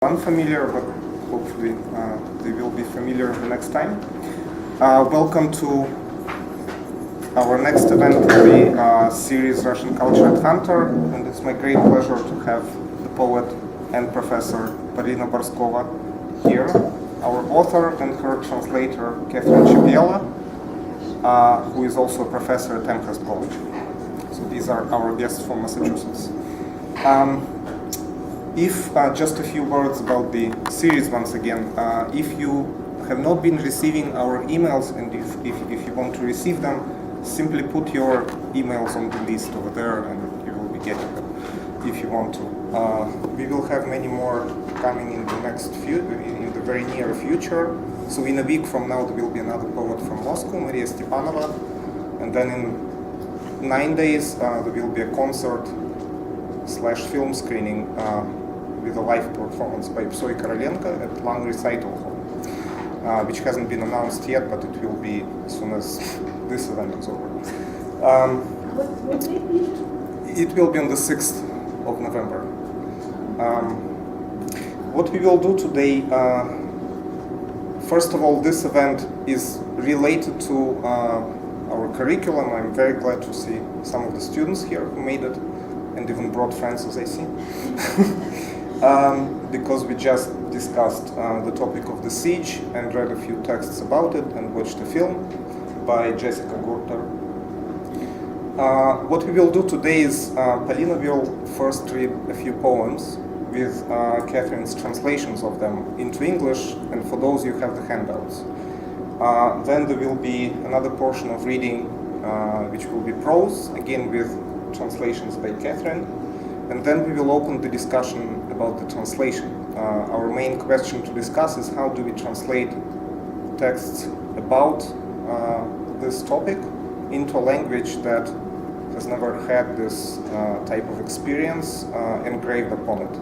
Unfamiliar, but hopefully they will be familiar the next time. Welcome to our next event of the series Russian Culture at Hunter, and it's my great pleasure to have the poet and professor Polina Barskova here, our author and her translator Catherine Chipiela, who is also a professor at Amherst College. So these are our guests from Massachusetts. Just a few words about the series once again. If you have not been receiving our emails and if you want to receive them, simply put your emails on the list over there and you will be getting them if you want to. We will have many more coming in the very near future. So in a week from now there will be another poet from Moscow, Maria Stepanova, and then in 9 days there will be a concert/film screening with a live performance by Psoy Korolenko at Lung Recital Hall, which hasn't been announced yet, but it will be as soon as this event is over. What date is it? It will be on the 6th of November. What we will do today, first of all, this event is related to our curriculum. I'm very glad to see some of the students here who made it, and even brought friends, as I see. Because we just discussed the topic of the siege and read a few texts about it and watched a film by Jessica Gorter. What we will do today is Polina will first read a few poems with Catherine's translations of them into English, and for those you have the handouts. Then there will be another portion of reading which will be prose, again with translations by Catherine. And then we will open the discussion about the translation. Our main question to discuss is how do we translate texts about this topic into a language that has never had this type of experience engraved upon it.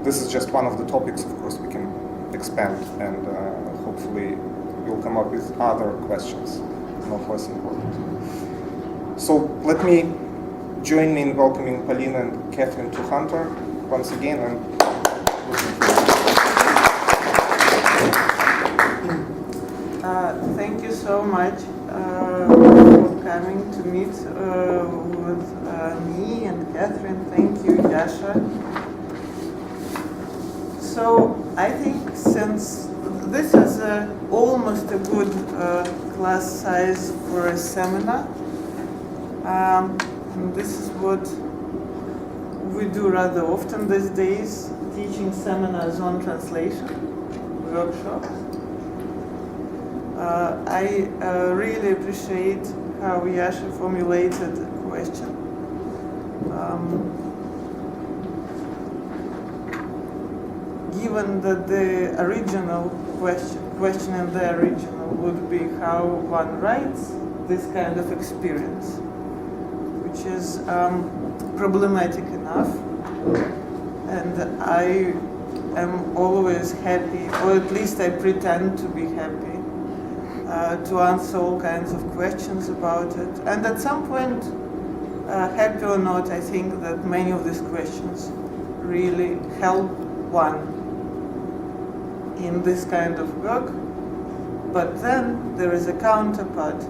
This is just one of the topics, of course, we can expand and hopefully we'll come up with other questions, not less important. So join me in welcoming Polina and Catherine to Hunter once again. And thank you so much for coming to meet with me and Catherine. Thank you, Yasha. So I think since this is almost a good class size for a seminar, and this is what we do rather often these days, teaching seminars on translation, workshops. I really appreciate how Yasha formulated the question. Given that the original question in the original would be how one writes this kind of experience, which is problematic enough, and I am always happy, or at least I pretend to be happy, to answer all kinds of questions about it. And at some point, happy or not, I think that many of these questions really help one in this kind of work. But then there is a counterpart,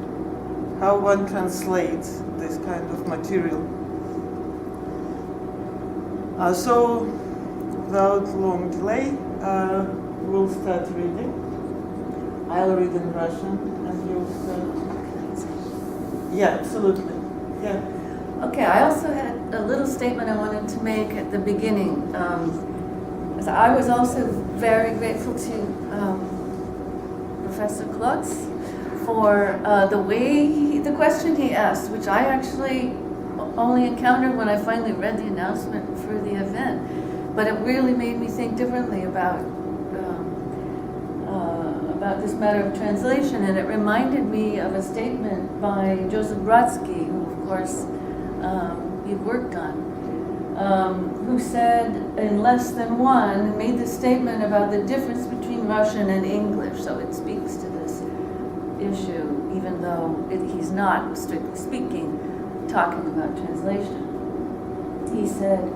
how one translates this kind of material. So, without long delay, we'll start reading. I'll read in Russian, and you'll start. Yeah, absolutely. Yeah. Okay, I also had a little statement I wanted to make at the beginning. So I was also very grateful to Professor Klotz for the question he asked, which I actually only encountered when I finally read the announcement for the event. But it really made me think differently about this matter of translation, and it reminded me of a statement by Joseph Brodsky, who of course you've worked on, who said in Less Than One, made the statement about the difference between Russian and English, so it speaks to this issue, even though he's not, strictly speaking, talking about translation. He said,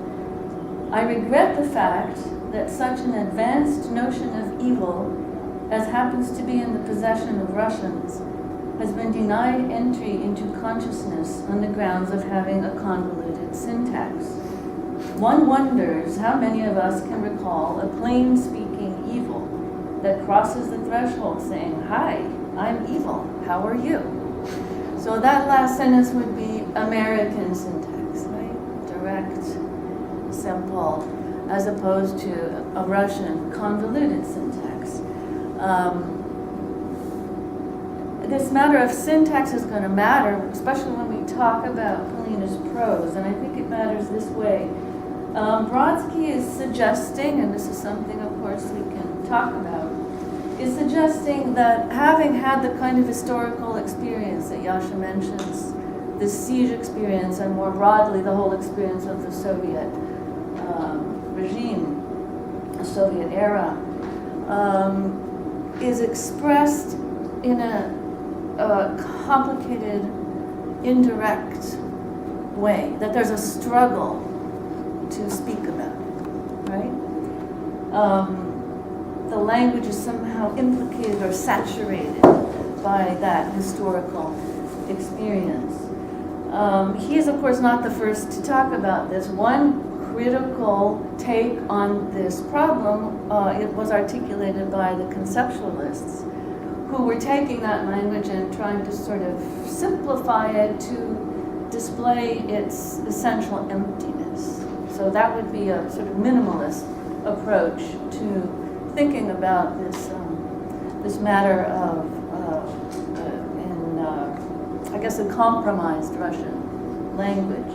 "I regret the fact that such an advanced notion of evil as happens to be in the possession of Russians has been denied entry into consciousness on the grounds of having a convoluted syntax. One wonders how many of us can recall a plain-speaking evil that crosses the threshold saying, "Hi, I'm evil, how are you?" So that last sentence would be American syntax, right? Direct, simple, as opposed to a Russian convoluted syntax. This matter of syntax is going to matter, especially when we talk about Polina's prose, and I think it matters this way. Brodsky is suggesting, and this is something of course we can talk about, is suggesting that having had the kind of historical experience that Yasha mentions, the siege experience, and more broadly the whole experience of the Soviet regime, the Soviet era, is expressed in a complicated, indirect way, that there's a struggle to speak about it, right? The language is somehow implicated or saturated by that historical experience. He is, of course, not the first to talk about this. One critical take on this problem, it was articulated by the conceptualists, who were taking that language and trying to sort of simplify it to display its essential emptiness. So that would be a sort of minimalist approach to thinking about this matter of, I guess, a compromised Russian language.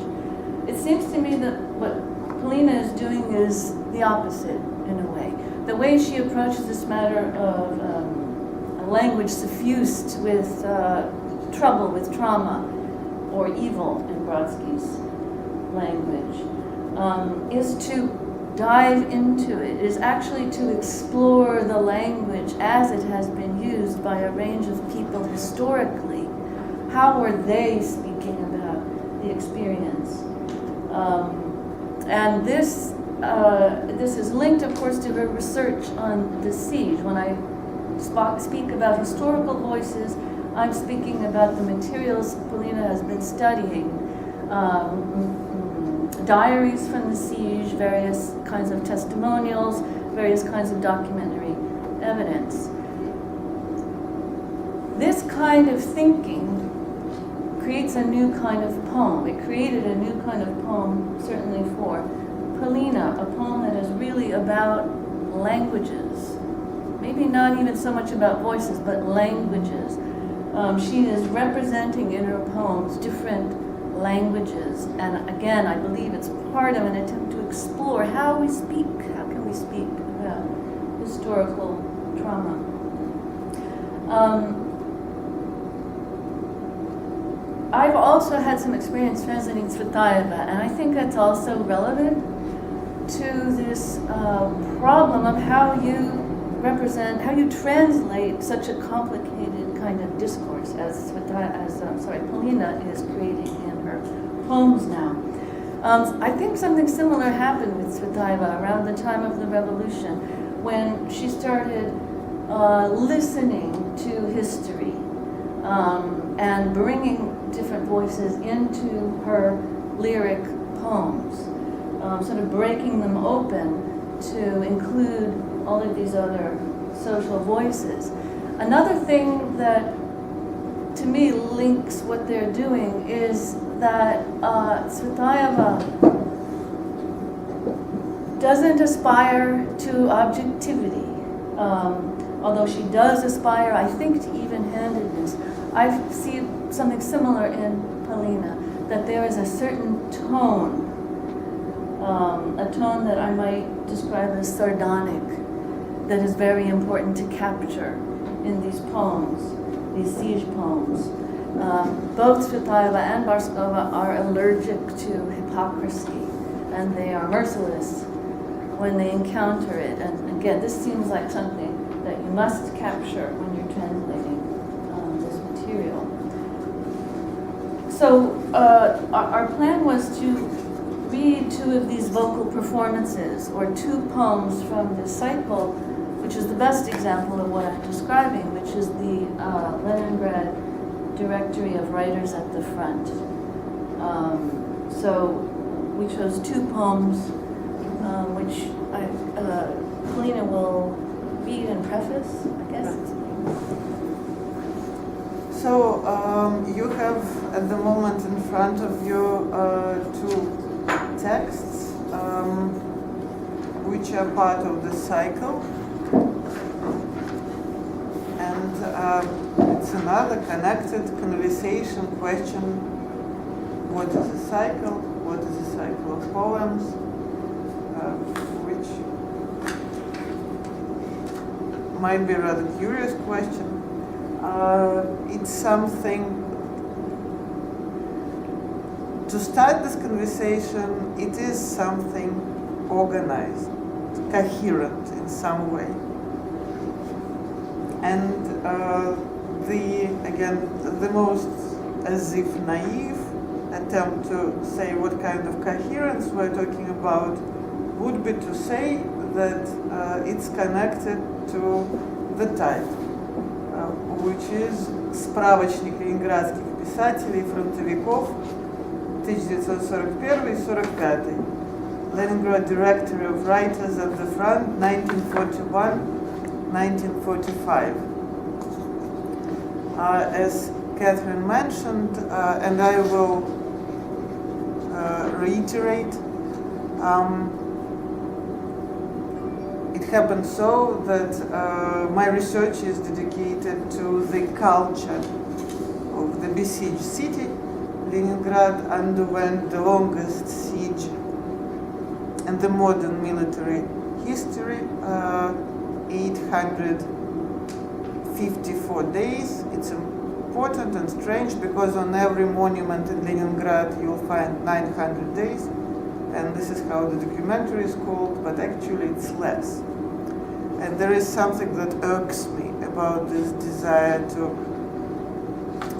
It seems to me that what Polina is doing is the opposite in a way. The way she approaches this matter of a language suffused with trouble, with trauma, or evil in Brodsky's language, is to dive into it, is actually to explore the language as it has been used by a range of people historically. How were they speaking about the experience? And this is linked, of course, to her research on the siege. When I speak about historical voices, I'm speaking about the materials Polina has been studying. Diaries from the siege, various kinds of testimonials, various kinds of documentary evidence. This kind of thinking creates a new kind of poem. It created a new kind of poem, certainly for Polina, a poem that is really about languages. Maybe not even so much about voices, but languages. She is representing in her poems different languages, and again, I believe it's part of an attempt to explore how we speak. How can we speak about historical trauma? I've also had some experience translating Tsvetaeva, and I think that's also relevant to this problem of how you represent, how you translate such a complicated kind of discourse as Polina is creating in her poems now. I think something similar happened with Tsvetaeva around the time of the revolution, when she started listening to history and bringing different voices into her lyric poems, sort of breaking them open to include all of these other social voices. Another thing that to me links what they're doing is that Tsvetaeva doesn't aspire to objectivity, although she does aspire, I think, to even-handedness. I see something similar in Polina, that there is a certain tone, a tone that I might describe as sardonic, that is very important to capture in these poems, these siege poems. Both Tsvetaeva and Barskova are allergic to hypocrisy, and they are merciless when they encounter it. And again, this seems like something that you must capture when you're translating this material. So our plan was to read two of these vocal performances, or two poems from this cycle, which is the best example of what I'm describing, which is the Leningrad Directory of Writers at the Front. So we chose two poems, which Polina will read and preface, I guess. So you have at the moment in front of you two texts which are part of the cycle, and it's another connected conversation question: what is a cycle? What is a cycle of poems? Which might be a rather curious question. It's something to start this conversation. It is something organized, coherent in some way, and the most as if naive attempt to say what kind of coherence we're talking about would be to say that it's connected to the type, which is справочник ленинградских писателей фронтовиков 1941-45, Leningrad Directory of Writers at the Front 1941-1945. As Catherine mentioned, and I will reiterate, it happened so that my research is dedicated to the culture of the besieged city. Leningrad underwent the longest siege in the modern military history, 854 days. It's important and strange because on every monument in Leningrad you'll find 900 days, and this is how the documentary is called, but actually it's less. And there is something that irks me about this desire to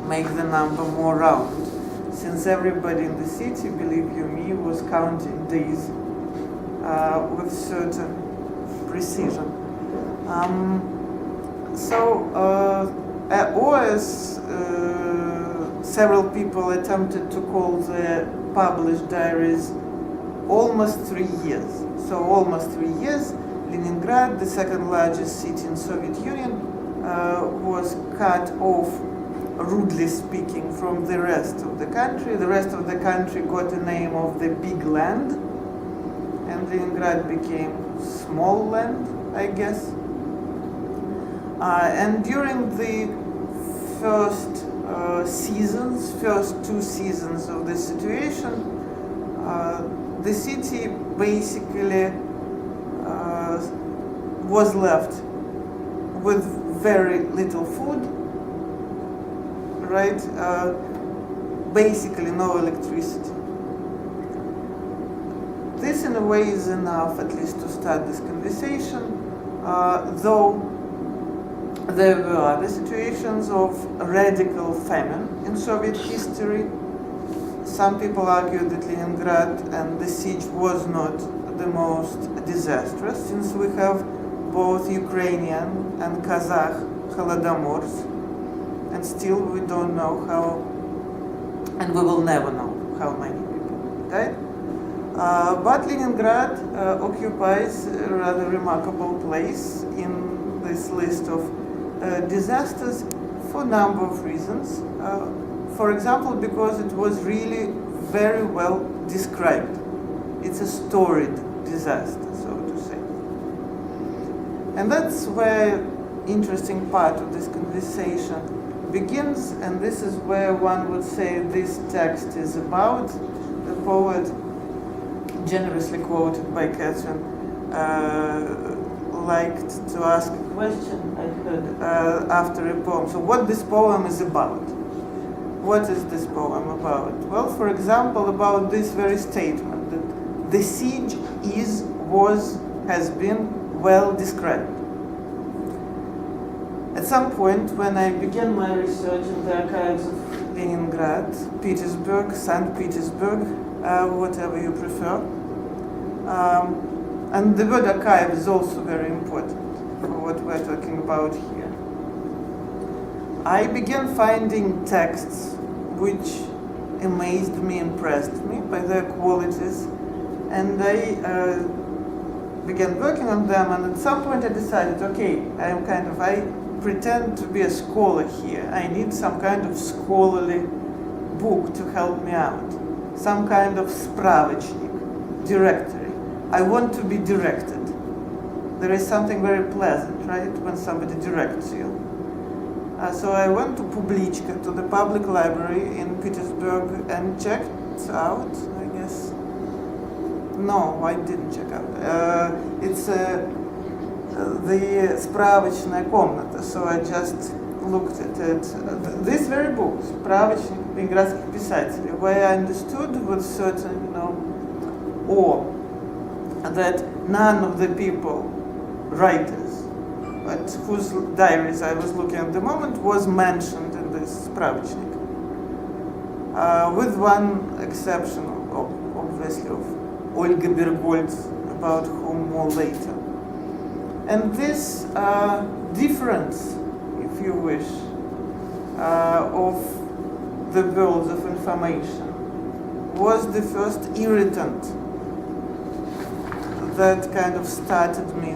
make the number more round, since everybody in the city, believe you me, was counting days with certain precision. Or as several people attempted to call the published diaries, almost 3 years. So almost 3 years, Leningrad, the second largest city in Soviet Union, was cut off, rudely speaking, from the rest of the country. The rest of the country got the name of the big land, and Leningrad became small land, I guess. And during the first two seasons of this situation, the city basically was left with very little food, right? Basically no electricity. This in a way is enough at least to start this conversation, though there were other situations of radical famine in Soviet history. Some people argue that Leningrad and the siege was not the most disastrous, since we have both Ukrainian and Kazakh Holodomors, and still we don't know how, and we will never know how many people died. But Leningrad occupies a rather remarkable place in this list of disasters for a number of reasons. For example, because it was really very well described. It's a storied disaster, so to say. And that's where interesting part of this conversation begins, and this is where one would say this text is about. The poet, generously quoted by Catherine, liked to ask a question, I heard, after a poem. So what this poem is about? What is this poem about? Well, for example, about this very statement that the siege has been well described. At some point, when I began my research in the archives of Leningrad, Petersburg, St. Petersburg, whatever you prefer. And the word archive is also very important for what we're talking about here. I began finding texts which amazed me, impressed me by their qualities, and I began working on them, and at some point I decided, okay, I pretend to be a scholar here. I need some kind of scholarly book to help me out, some kind of spravachnik, directory. I want to be directed. There is something very pleasant, right, when somebody directs you. So I went to Publichka, to the public library in Petersburg, and checked out, I guess. No, I didn't check out. It's the справочная комната, so I just looked at it. This very book, справочник ленинградских писателей, where I understood with certain, awe that none of the people, writers, at whose diaries I was looking at the moment, was mentioned in this справочник, with one exception, obviously, of Olga Bergholz, about whom more later. And this difference, if you wish, of the worlds of information was the first irritant that kind of started me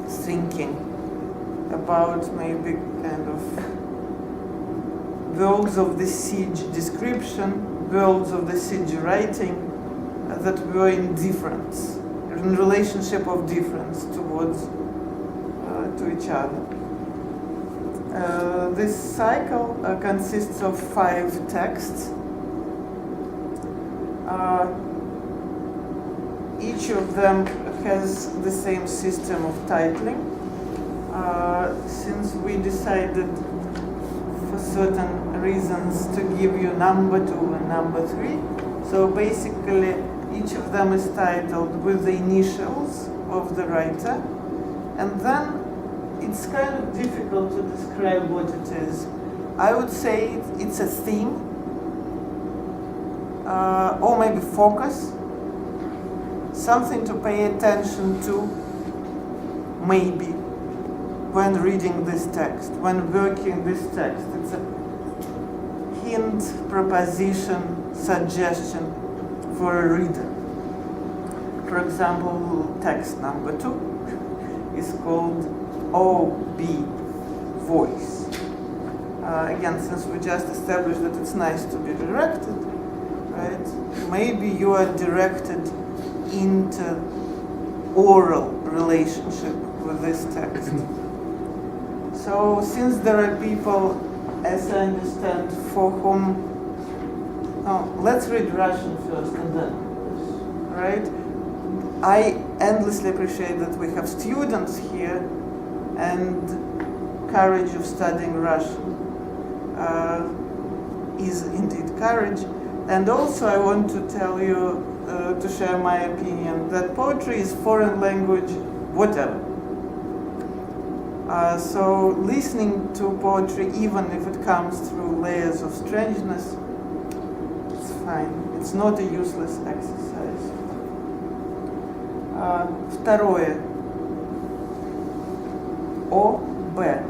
thinking about maybe kind of worlds of the siege description, worlds of the siege writing that were in difference, in relationship of difference towards to each other. This cycle consists of 5 texts. Each of them has the same system of titling. Since we decided for certain reasons to give you number 2 and number 3, so basically each of them is titled with the initials of the writer, and then it's kind of difficult to describe what it is. I would say it's a theme, or maybe focus, something to pay attention to, maybe, when reading this text, when working this text. It's a hint, proposition, suggestion for a reader. For example, text number 2 is called OB, voice. Again, since we just established that it's nice to be directed, right? Maybe you are directed into oral relationship with this text. So since there are people, as I understand, for whom, let's read Russian first and then English, right? I endlessly appreciate that we have students here and courage of studying Russian is indeed courage. And also I want to tell you, to share my opinion, that poetry is foreign language, whatever. So listening to poetry, even if it comes through layers of strangeness, it's fine. It's not a useless exercise. Второе. О-Б.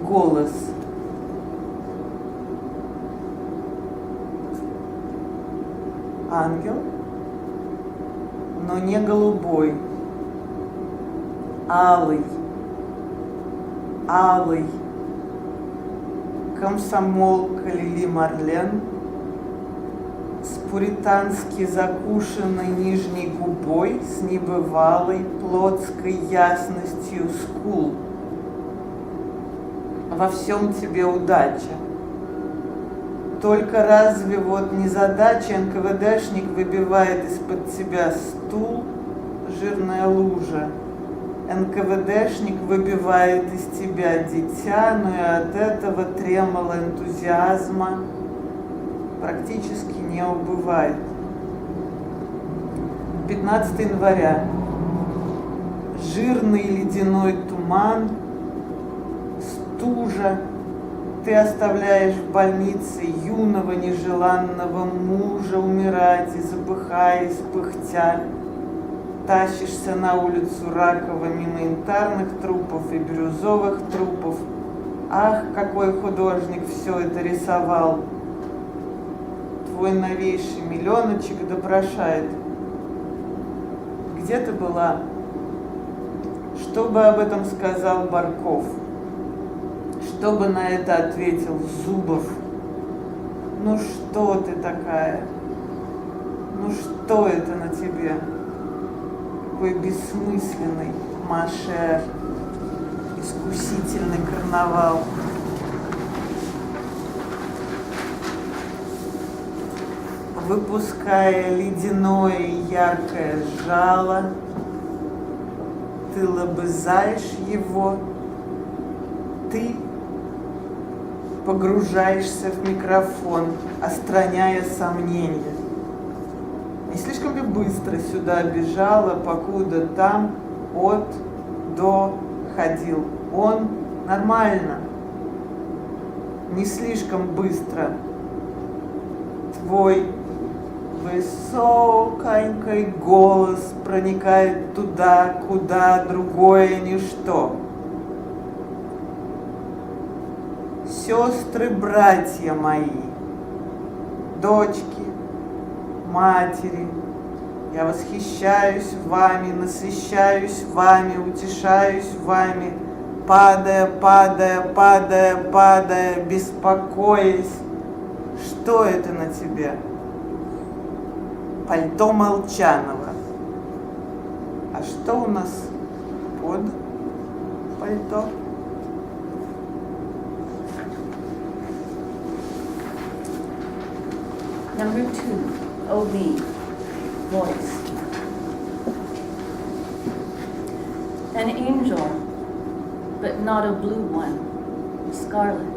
Голос. Ангел, но не голубой, алый, алый, комсомолка Лили Марлен с пуритански закушенной нижней губой, с небывалой плотской ясностью скул. Во всем тебе удача. Только разве вот незадача НКВДшник выбивает из-под тебя стул, жирная лужа. НКВДшник выбивает из тебя дитя, но и от этого тремоло энтузиазма практически не убывает. 15 января. Жирный ледяной туман, стужа, Ты оставляешь в больнице юного нежеланного мужа умирать и запыхаясь, пыхтя. Тащишься на улицу Ракова мимо янтарных трупов и бирюзовых трупов. Ах, какой художник все это рисовал! Твой новейший миллионочек допрошает. Где ты была? Что бы об этом сказал Барков? Что бы на это ответил Зубов? Ну что ты такая? Ну что это на тебе? Какой бессмысленный машер, искусительный карнавал. Выпуская ледяное и яркое жало, ты лобызаешь его, ты погружаешься в микрофон, остраняя сомнения. Не слишком ли быстро сюда бежала, покуда там от до ходил? Он нормально. Не слишком быстро. Твой высоконький голос проникает туда, куда другое ничто. Сестры, братья мои, дочки, матери, я восхищаюсь вами, насыщаюсь вами, утешаюсь вами, падая, падая, падая, падая, беспокоясь. Что это на тебе? Пальто Молчанова. А что у нас под пальто? Number 2, OB, voice. An angel, but not a blue one, scarlet.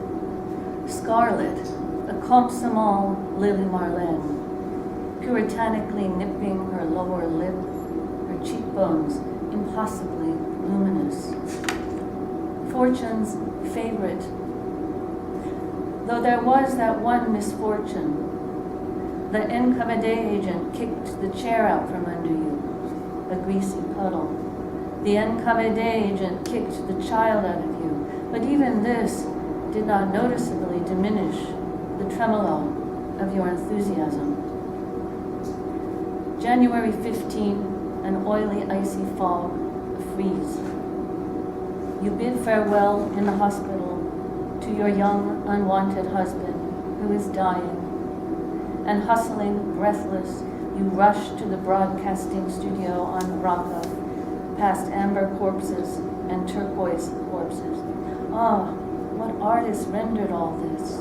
Scarlet, a Compsomol Lily Marlene, puritanically nipping her lower lip, her cheekbones impossibly luminous. Fortune's favorite. Though there was that one misfortune, the NKVD agent kicked the chair out from under you, a greasy puddle. The NKVD agent kicked the child out of you, but even this did not noticeably diminish the tremolo of your enthusiasm. January 15, an oily, icy fog, a freeze. You bid farewell in the hospital to your young, unwanted husband who is dying. And hustling, breathless, you rush to the broadcasting studio on Rokov, past amber corpses and turquoise corpses. Ah, what artist rendered all this?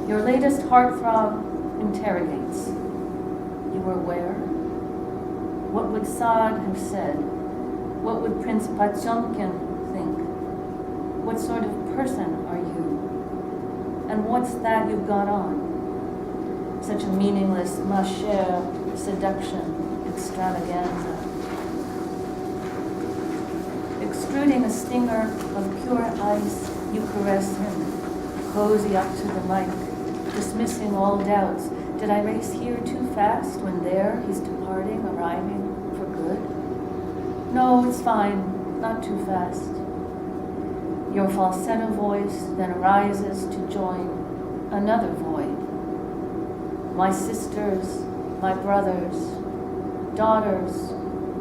Your latest heartthrob interrogates. You were where? What would Saad have said? What would Prince Potemkin think? What sort of person are you? And what's that you've got on? Such a meaningless, ma chère seduction extravaganza. Extruding a stinger of pure ice, you caress him, cozy up to the mic, dismissing all doubts. Did I race here too fast when there he's departing, arriving for good? No, it's fine, not too fast. Your falsetto voice then arises to join another void. My sisters, my brothers, daughters,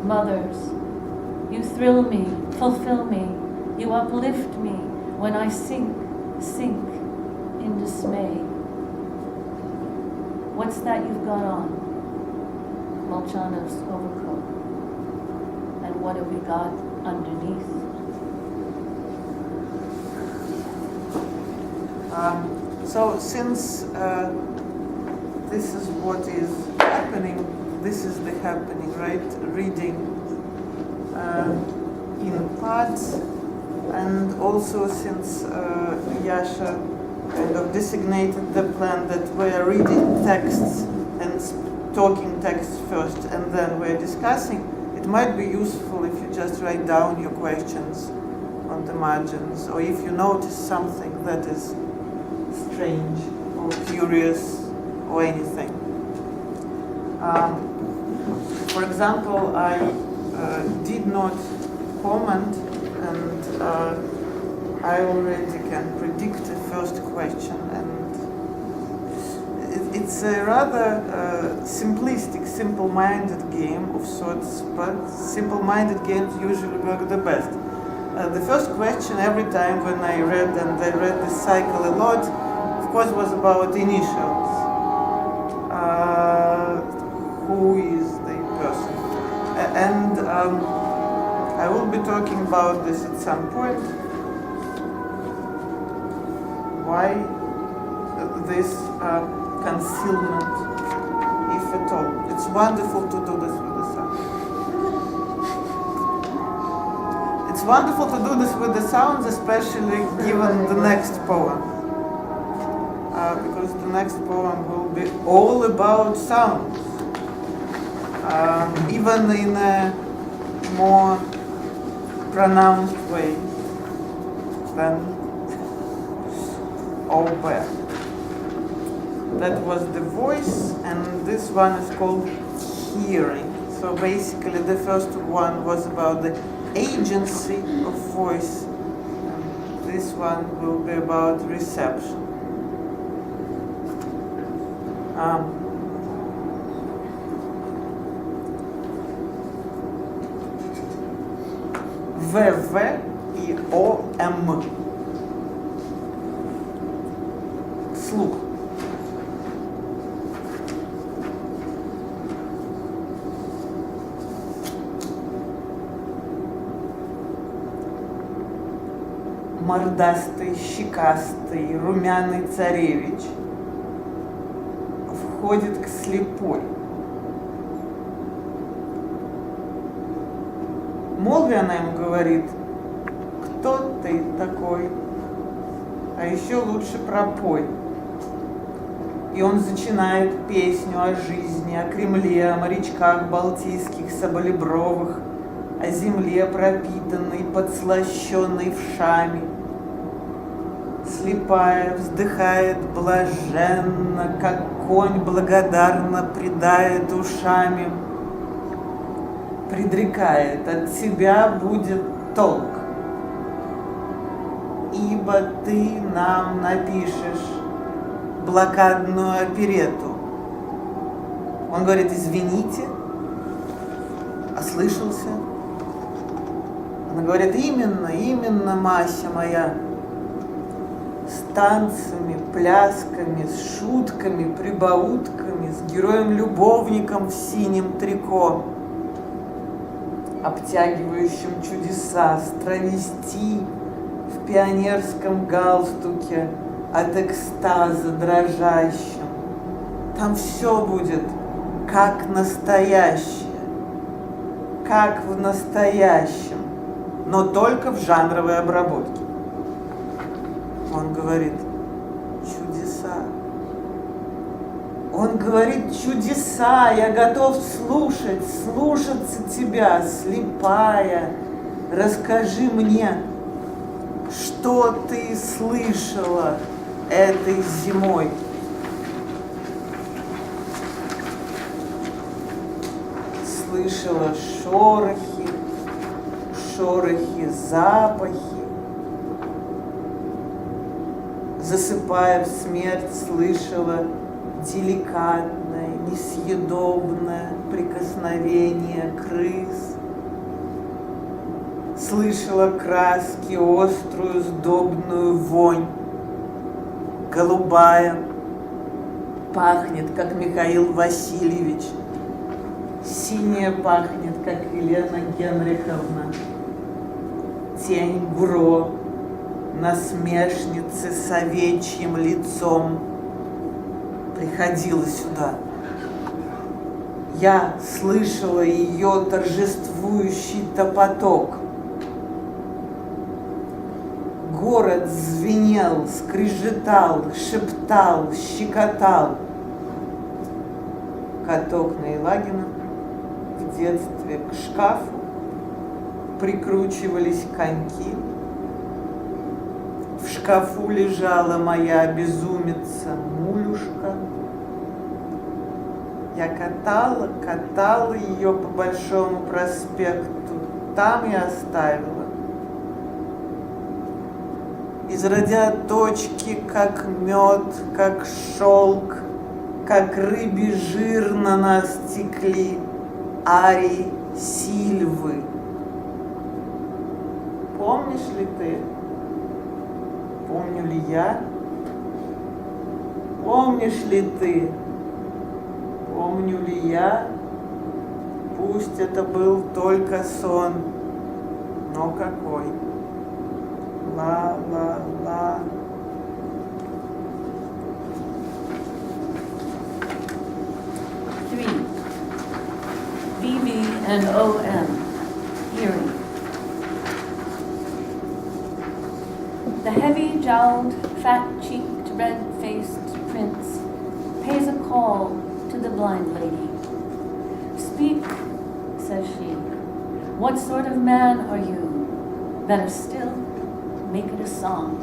mothers, you thrill me, fulfill me, you uplift me when I sink in dismay. What's that you've got on? Molchanov's overcoat. And what have we got underneath? So since this is what is happening, this is the happening, right? Reading in parts, and also since Yasha kind of designated the plan that we're reading texts and talking texts first and then we're discussing, it might be useful if you just write down your questions on the margins, or if you notice something that is strange or curious or anything. For example, I did not comment, and I already can predict the first question, and it's a rather simplistic, simple-minded game of sorts, but simple-minded games usually work the best. The first question every time when I read this cycle a lot, of course, was about initials. Who is the person? And I will be talking about this at some point. Why this concealment, if at all? It's wonderful to do this with the sound. It's wonderful to do this with the sounds, especially given the next poem. Because the next poem will be all about sounds. Even in a more pronounced way than Aubert. That was the voice, and this one is called hearing. So basically the first one was about the agency of voice, and this one will be about reception. ВВ и ОМ. Слух. Мордастый, щекастый, румяный царевич входит к слепой. Молвя она ему говорит: кто ты такой? А еще лучше пропой. И он начинает песню о жизни, о Кремле, о морячках балтийских, соболебровых, о земле, пропитанной, подслащенной вшами. Слепая вздыхает блаженно, как конь благодарно придает ушами. Предрекает: от тебя будет толк, ибо ты нам напишешь блокадную оперетту. Он говорит: извините, ослышался. Она говорит: именно, Мася моя, с танцами, плясками, с шутками, прибаутками, с героем-любовником в синем трико, обтягивающим чудеса, с травести в пионерском галстуке, от экстаза дрожащим. Там все будет как настоящее, как в настоящем, но только в жанровой обработке. Он говорит: чудеса. Он говорит: чудеса, я готов слушаться тебя, слепая. Расскажи мне, что ты слышала этой зимой. Слышала шорохи, запахи. Засыпая в смерть, слышала деликатное, несъедобное прикосновение крыс. Слышала краски, острую, сдобную вонь. Голубая, пахнет, как Михаил Васильевич. Синяя пахнет, как Елена Генриховна. Тень Гро, насмешницы с овечьим лицом, приходила сюда. Я слышала ее торжествующий топоток. Город звенел, скрежетал, шептал, щекотал. Каток на Елагина в детстве к шкафу прикручивались коньки, В шкафу лежала моя безумица Мулюшка. Я катала ее по Большому проспекту, там я оставила. Изродя точки, как мед, как шелк, как рыбий жир на нас текли арии Сильвы. Помнишь ли ты? Помню ли я? Помнишь ли ты? Помню ли я? Пусть это был только сон, но какой? Ла-ла-ла. Three. BB and OM. Hearing. The heavy-jowled, fat-cheeked, red-faced prince pays a call to the blind lady. Speak, says she. What sort of man are you? Better still, make it a song.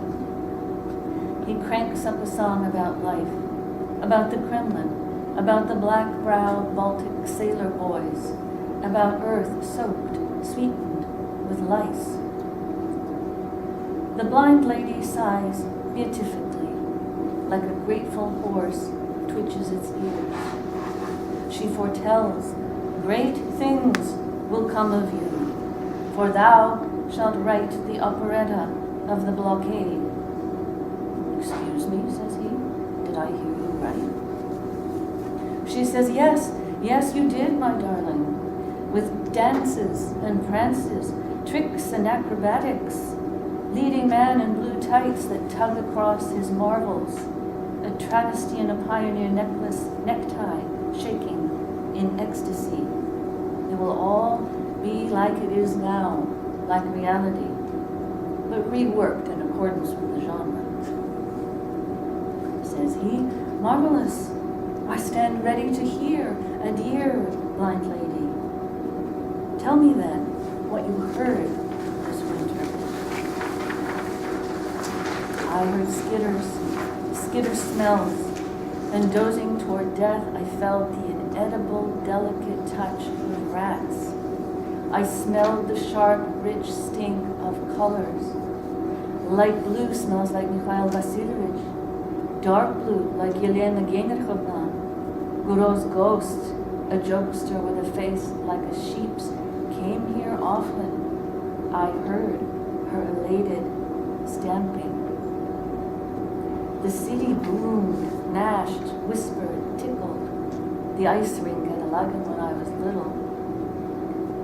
He cranks up a song about life, about the Kremlin, about the black-browed Baltic sailor boys, about earth soaked, sweetened with lice. The blind lady sighs beatifically, like a grateful horse twitches its ears. She foretells, great things will come of you, for thou shalt write the operetta of the blockade. Excuse me, says he, did I hear you right? She says, yes, you did, my darling, with dances and prances, tricks and acrobatics, leading man in blue tights that tug across his marvels, a travesty in a pioneer necktie shaking in ecstasy. It will all be like it is now, like reality, but reworked in accordance with the genre. Says he, marvelous, I stand ready to hear, adieu, blind lady. Tell me then what you heard this winter. I heard skitter smells, and dozing toward death, I felt the inedible, delicate touch of rats. I smelled the sharp, rich stink of colors. Light blue smells like Mikhail Vasilyevich. Dark blue like Yelena Genrikhovna. Guro's ghost, a jokester with a face like a sheep's, came here often. I heard her elated stamping. The city boomed, gnashed, whispered, tickled. The ice rink at Alagan when I was little.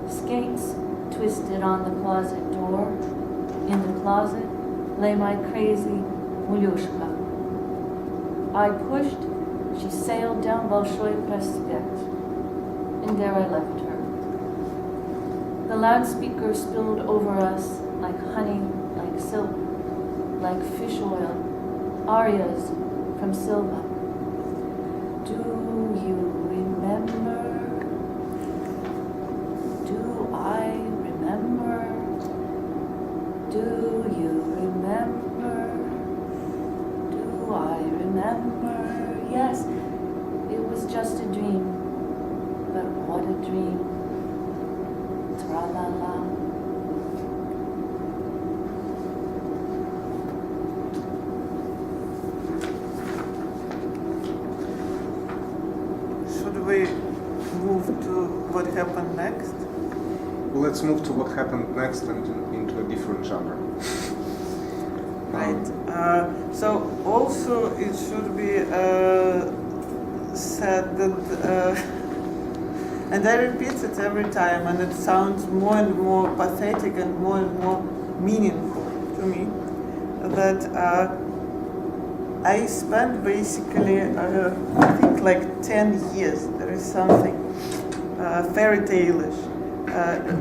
Skates twisted on the closet door. In the closet lay my crazy Mulyushka. I pushed, she sailed down Bolshoi Prospect, and there I left her. The loudspeaker spilled over us like honey, like silk, like fish oil, arias from Silva. Do you remember? Do I remember? Do you remember? Do I remember? Yes, it was just a dream, but what a dream. Tra-la-la. Should we move to what happened next? Let's move to what happened next and into a different genre. Right. So also it should be said that, and I repeat it every time, and it sounds more and more pathetic and more meaningful to me, that I spent basically, I think like 10 years, there is something fairy tale-ish,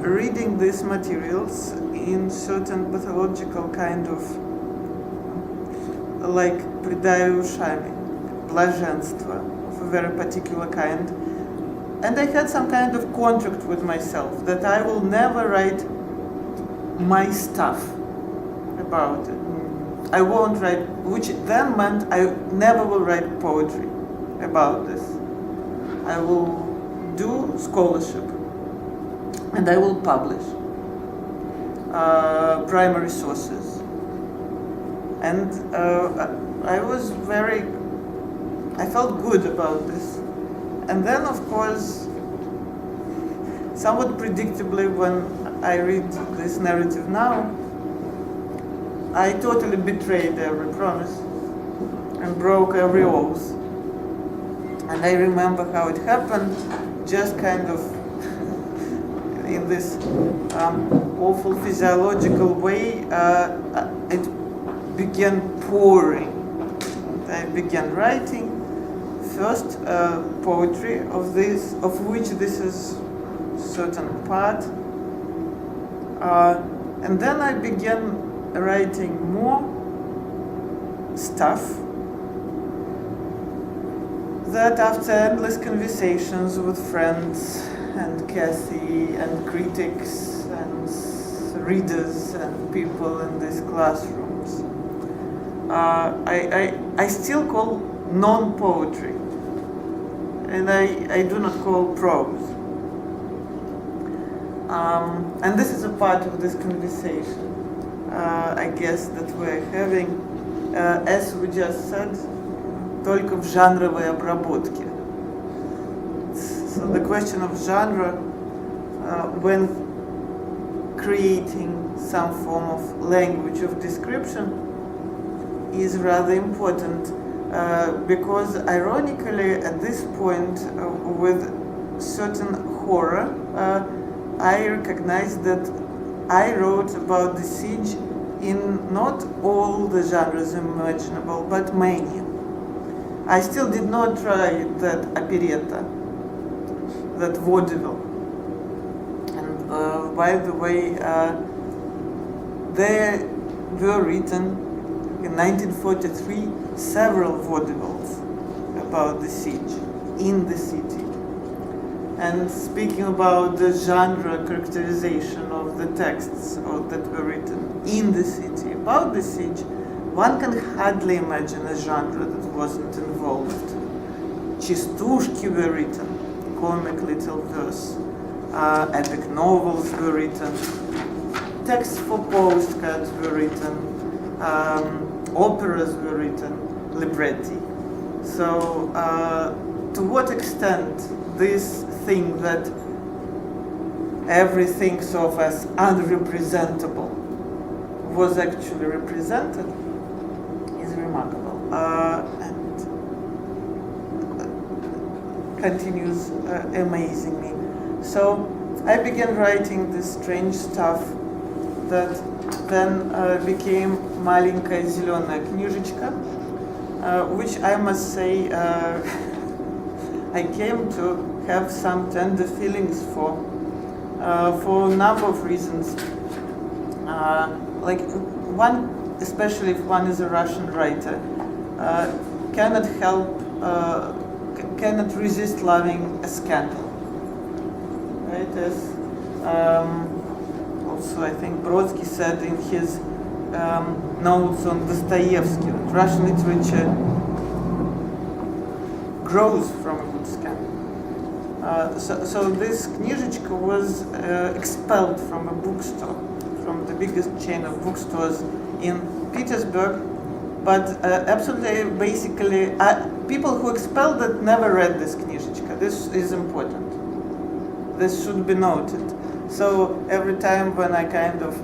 reading these materials in certain pathological kind of, like предаю ушами, блаженство of a very particular kind. And I had some kind of contract with myself that I will never write my stuff about it, I won't write, which then meant I never will write poetry about this. I will do scholarship and I will publish primary sources. And I felt good about this. And then, of course, somewhat predictably, when I read this narrative now, I totally betrayed every promise and broke every oath. And I remember how it happened, just kind of in this awful physiological way. It began pouring. I began writing first poetry of which this is certain part, and then I began writing more stuff that, after endless conversations with friends and Kathy and critics and readers and people in these classrooms, I still call non-poetry, and I do not call prose. And this is a part of this conversation, I guess, that we're having, as we just said, только в жанровой обработке. So the question of genre, when creating some form of language of description, is rather important, because ironically at this point, with certain horror, I recognize that I wrote about the siege in not all the genres imaginable, but many. I still did not try that operetta, that vaudeville. And by the way, there were written in 1943 several vaudevilles about the siege in the city. And speaking about the genre characterization of the texts that were written in the city about the siege, one can hardly imagine a genre that wasn't involved. Частушки were written, comic little verse, epic novels were written, texts for postcards were written, operas were written, libretti. So, to what extent this thing that everything thinks of as unrepresentable was actually represented is remarkable, and continues amazing me. So I began writing this strange stuff that then became маленькая зеленая книжечка, which I must say I came to have some tender feelings for a number of reasons. Like one, especially if one is a Russian writer, cannot resist loving a scandal. Right? As also I think Brodsky said in his notes on Dostoevsky, that Russian literature grows from a good scandal. So this knижечка was expelled from a bookstore, from the biggest chain of bookstores in Petersburg, but absolutely, basically, people who expelled it never read this kнижечка. This is important. This should be noted. So every time when I kind of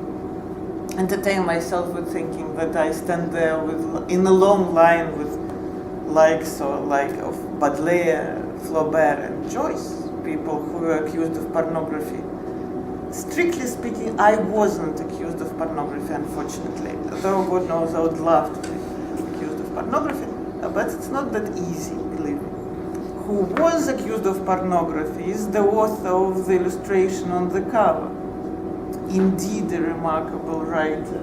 entertain myself with thinking that I stand there in a long line with likes or like of Baudelaire, Flaubert and Joyce, people who were accused of pornography. Strictly speaking, I wasn't accused of pornography, unfortunately. Though God knows I would love to be accused of pornography, but it's not that easy, believe me. Who was accused of pornography is the author of the illustration on the cover. Indeed, a remarkable writer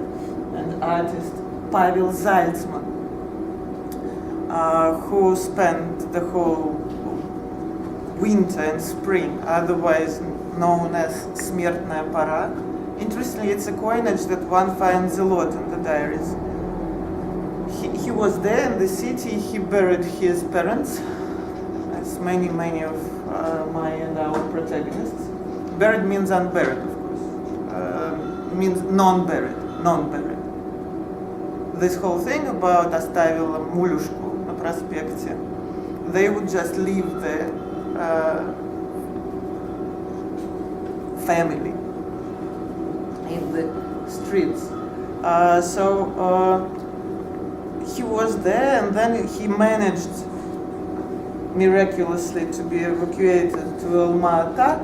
and artist, Pavel Zaltzman, who spent the whole winter and spring, otherwise known as Смертная пора. Interestingly, it's a coinage that one finds a lot in the diaries. he was there in the city. He buried his parents, as many of my and our protagonists. Buried means unburied, of course. Means non-buried. This whole thing about оставила мулюшку на проспекте, they would just leave the family in the streets. So he was there, and then he managed miraculously to be evacuated to Alma-Ata,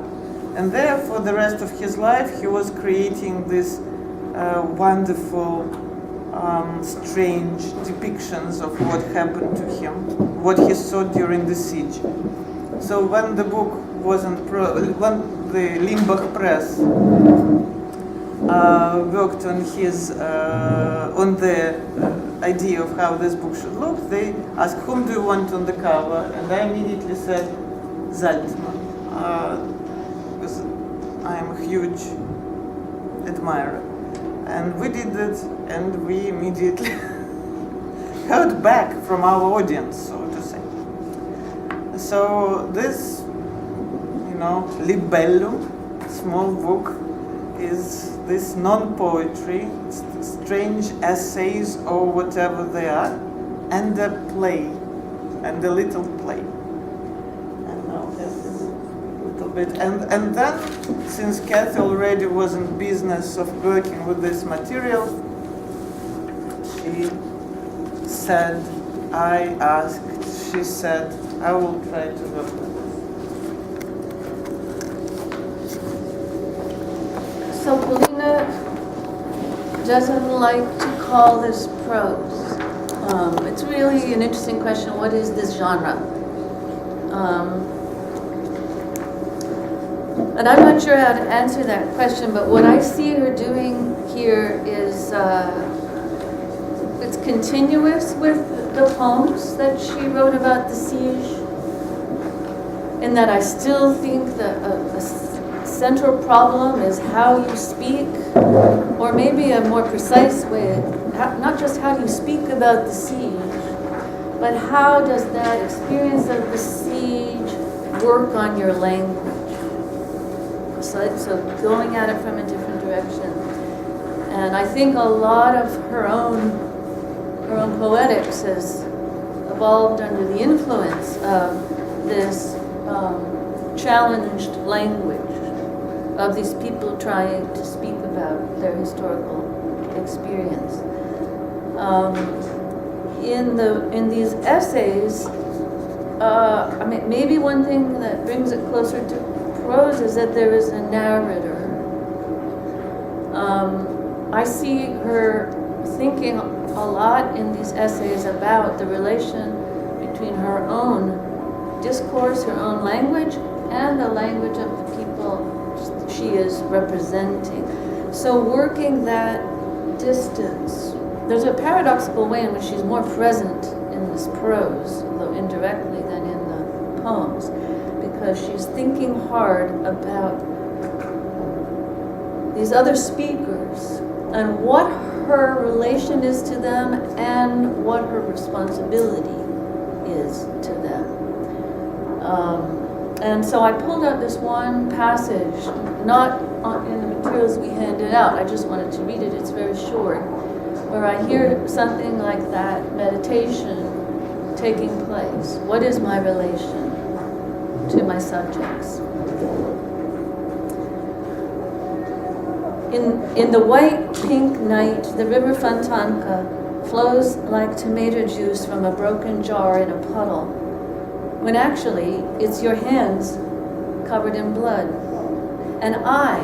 and there for the rest of his life he was creating these wonderful, strange depictions of what happened to him, what he saw during the siege. So when the book wasn't when the Limbach Press worked on his on the idea of how this book should look, they asked, whom do you want on the cover? And I immediately said Zaltman, because I am a huge admirer. And we did it, and we immediately heard back from our audience, so to say. So this, libellum, small book, is this non-poetry, strange essays or whatever they are, and a play, and a little play. And now this is a little bit. And then, since Kathy already was in business of working with this material, she said, she said, I will try to work with it. So Polina doesn't like to call this prose. It's really an interesting question. What is this genre? And I'm not sure how to answer that question, but what I see her doing here is it's continuous with the poems that she wrote about the siege, in that I still think that a central problem is how you speak, or maybe a more precise way, not just how you speak about the siege, but how does that experience of the siege work on your language? So going at it from a different direction. And I think a lot of her own poetics has evolved under the influence of this challenged language of these people trying to speak about their historical experience. In these essays, maybe one thing that brings it closer to prose is that there is a narrator. I see her thinking a lot in these essays about the relation between her own discourse, her own language, and the language of the people she is representing. So working that distance, there's a paradoxical way in which she's more present in this prose, though indirectly, than in the poems, because she's thinking hard about these other speakers and what her relation is to them and what her responsibility is to them. And so I pulled out this one passage, not in the materials we handed out, I just wanted to read it, it's very short, where I hear something like that meditation taking place. What is my relation to my subjects? In the white, pink night, the river Fontanka flows like tomato juice from a broken jar in a puddle, when actually it's your hands covered in blood. And I,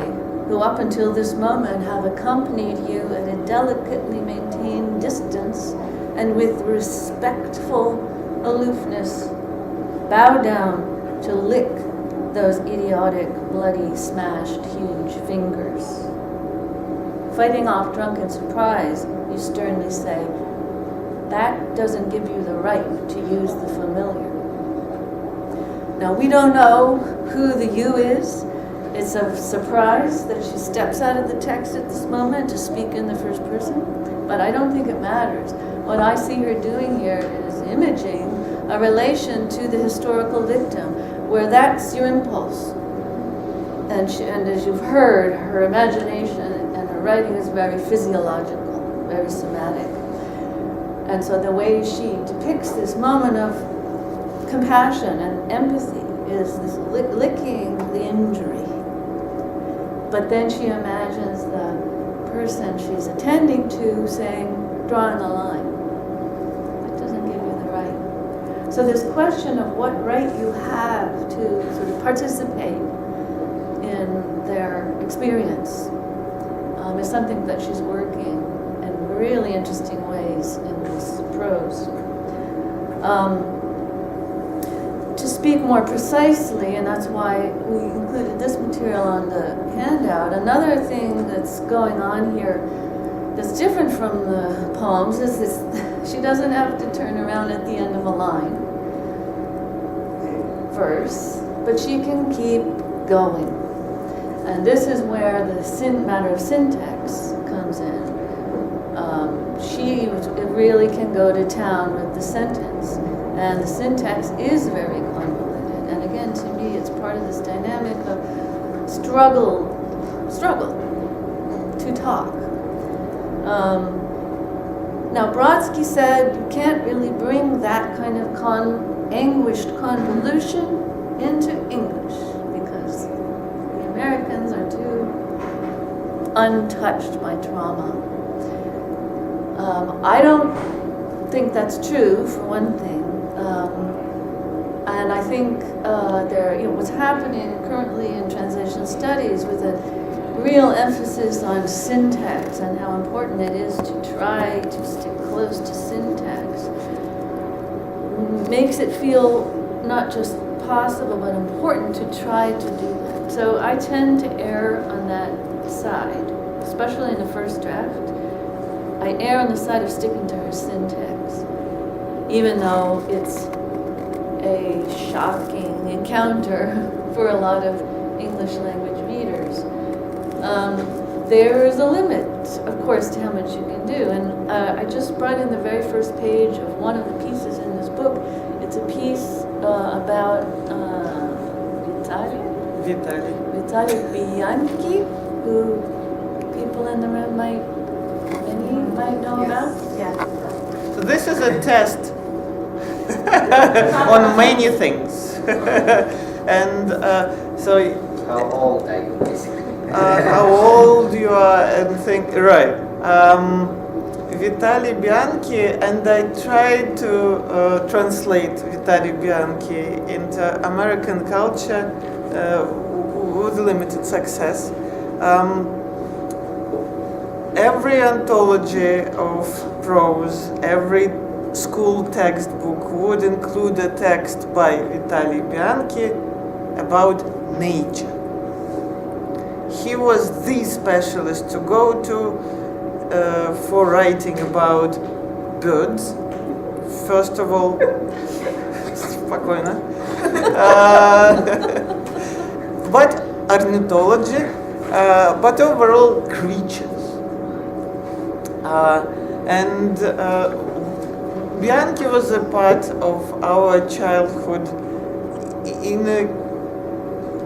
who up until this moment have accompanied you at a delicately maintained distance and with respectful aloofness, bow down to lick those idiotic, bloody, smashed, huge fingers. Fighting off drunken surprise, you sternly say, that doesn't give you the right to use the familiar. Now, we don't know who the you is. It's a surprise that she steps out of the text at this moment to speak in the first person, but I don't think it matters. what I see her doing here is imaging a relation to the historical victim, where that's your impulse. And as you've heard, her imagination and her writing is very physiological, very somatic. And so the way she depicts this moment of compassion and empathy is this licking the injury. But then she imagines the person she's attending to saying, drawing a line. That doesn't give you the right. So this question of what right you have to sort of participate in their experience is something that she's working in really interesting ways in this prose. To speak more precisely, and that's why we included this material on the handout, another thing that's going on here that's different from the poems is this: she doesn't have to turn around at the end of a line, verse, but she can keep going. And this is where the matter of syntax comes in. She really can go to town with the sentence, and the syntax is very convoluted. And again, to me, it's part of this dynamic of struggle to talk. Now, Brodsky said you can't really bring that kind of anguished convolution into English because the Americans are too untouched by trauma. I don't think that's true, for one thing. And I think what's happening currently in translation studies with a real emphasis on syntax and how important it is to try to stick close to syntax makes it feel not just possible but important to try to do that. So I tend to err on that side, especially in the first draft. I err on the side of sticking to her syntax, even though it's a shocking encounter for a lot of English language readers. There is a limit, of course, to how much you can do. And I just brought in the very first page of one of the pieces in this book. It's a piece about Vitaly Bianchi, who people in the room might know about. Yeah. So this is a test on many things. And so how old are you, basically? How old you are and think, right. Vitaly Bianchi, and I tried to translate Vitaly Bianchi into American culture with limited success. Every anthology of prose, every school textbook would include a text by Vitaly Bianchi about nature. He was the specialist to go to for writing about birds. First of all, спокойно. But ornithology, but overall creatures. And Bianchi was a part of our childhood in a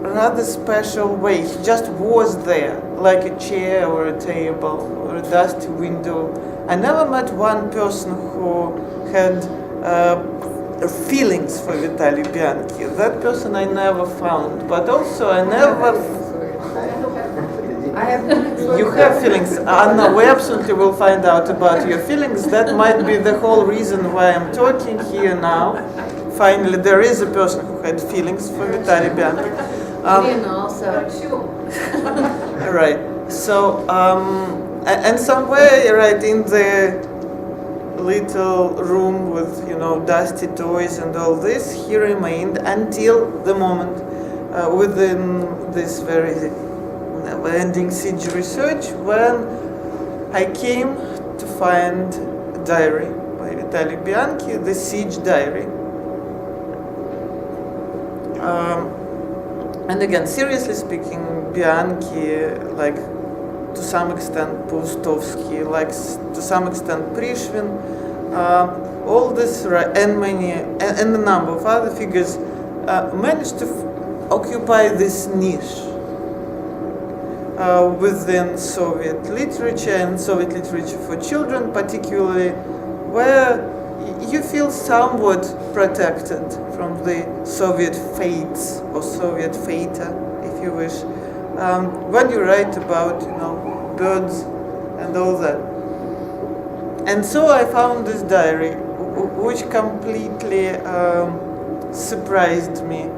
rather special way. He just was there, like a chair or a table or a dusty window. I never met one person who had feelings for Vitaly Bianchi. That person I never found, but also I never... You have feelings. Anna, we absolutely will find out about your feelings. That might be the whole reason why I'm talking here now. Finally, there is a person who had feelings for Vitaly Bianchi. Right. So, and somewhere, right, in the little room with, dusty toys and all this, he remained until the moment within this very never-ending siege research when I came to find a diary by Vitaly Bianchi, the Siege Diary. And again, seriously speaking, Bianchi, like to some extent Paustovsky, like to some extent Prishvin, all this and a number of other figures managed to occupy this niche within Soviet literature and Soviet literature for children, particularly, where you feel somewhat protected from the Soviet fates or Soviet fata, if you wish, when you write about, birds and all that. And so I found this diary, which completely surprised me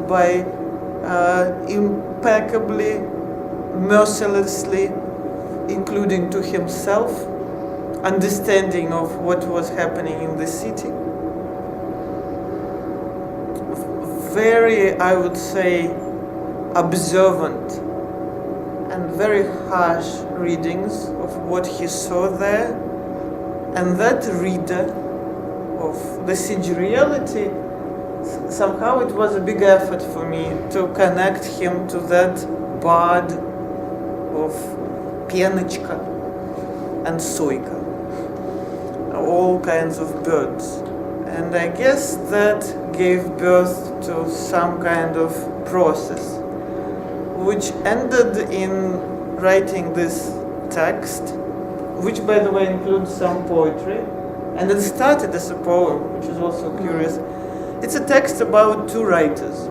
by impeccably, mercilessly, including to himself, understanding of what was happening in the city. Very, I would say, observant and very harsh readings of what he saw there. And that reader of the siege reality, somehow it was a big effort for me to connect him to that bard of Penechka and Soika, all kinds of birds. And I guess that gave birth to some kind of process, which ended in writing this text, which by the way includes some poetry, and it started as a poem, which is also curious. It's a text about two writers,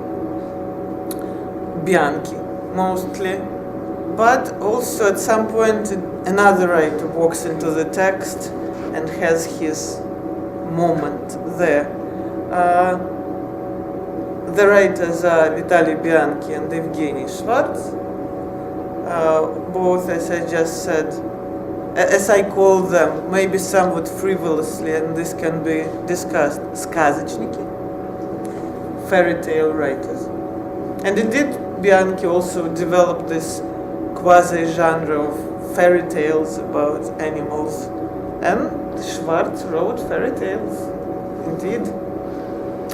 Bianchi mostly, but also at some point another writer walks into the text and has his moment there. The writers are Vitaly Bianchi and Evgeny Schwartz, both, as I just said, as I call them, maybe somewhat frivolously, and this can be discussed, сказочники, fairy tale writers. And indeed, Bianchi also developed this quasi-genre of fairy tales about animals, and Schwartz wrote fairy tales, indeed.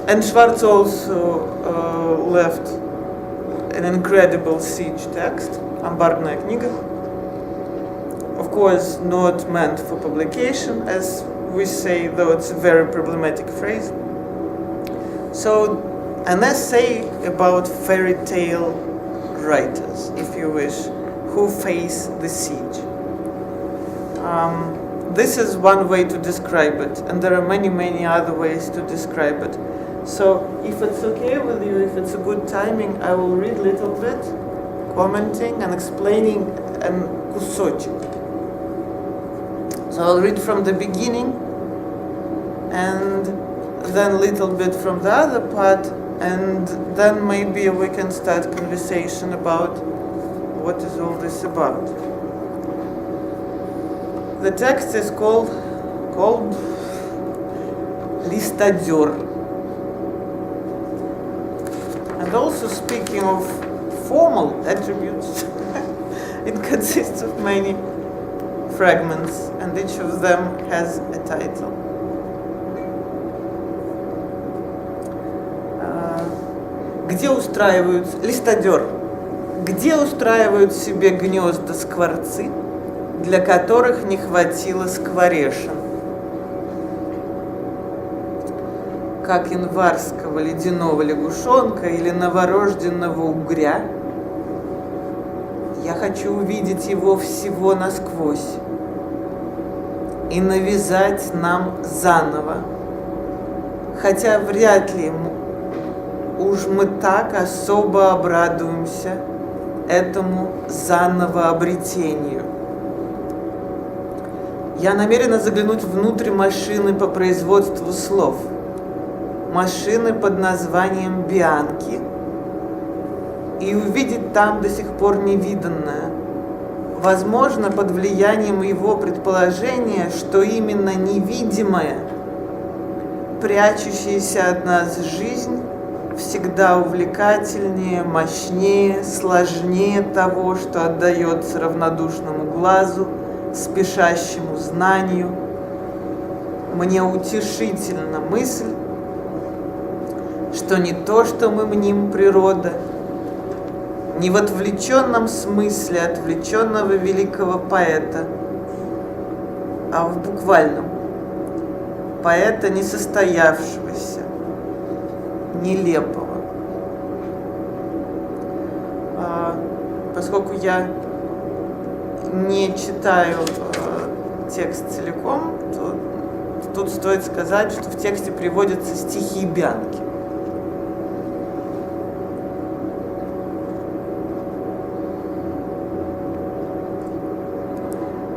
And Schwartz also left an incredible siege text, Амбарная книга, of course not meant for publication, as we say, though it's a very problematic phrase. So, an essay about fairy tale writers, if you wish, who face the siege. This is one way to describe it, and there are many, many other ways to describe it. So, if it's okay with you, if it's a good timing, I will read a little bit, commenting and explaining an кусочек. So I'll read from the beginning, and then a little bit from the other part, and then maybe we can start conversation about what is all this about. The text is called Листодер. And also, speaking of formal attributes, it consists of many fragments, and each of them has a title. Где устраивают себе гнезда скворцы, для которых не хватило скворешин? Как январского ледяного лягушонка или новорожденного угря, я хочу увидеть его всего насквозь и навязать нам заново, хотя вряд ли уж мы так особо обрадуемся этому заново обретению. Я намерена заглянуть внутрь машины по производству слов, машины под названием Бианки, и увидеть там до сих пор невиданное, возможно, под влиянием его предположения, что именно невидимое, прячущаяся от нас жизнь, всегда увлекательнее, мощнее, сложнее того, что отдается равнодушному глазу, спешащему знанию. Мне утешительна мысль, что не то, что мы мним природа, не в отвлеченном смысле отвлеченного великого поэта, а в буквальном, поэта несостоявшегося, нелепого. Поскольку я не читаю текст целиком, то тут стоит сказать, что в тексте приводятся стихи Бианки.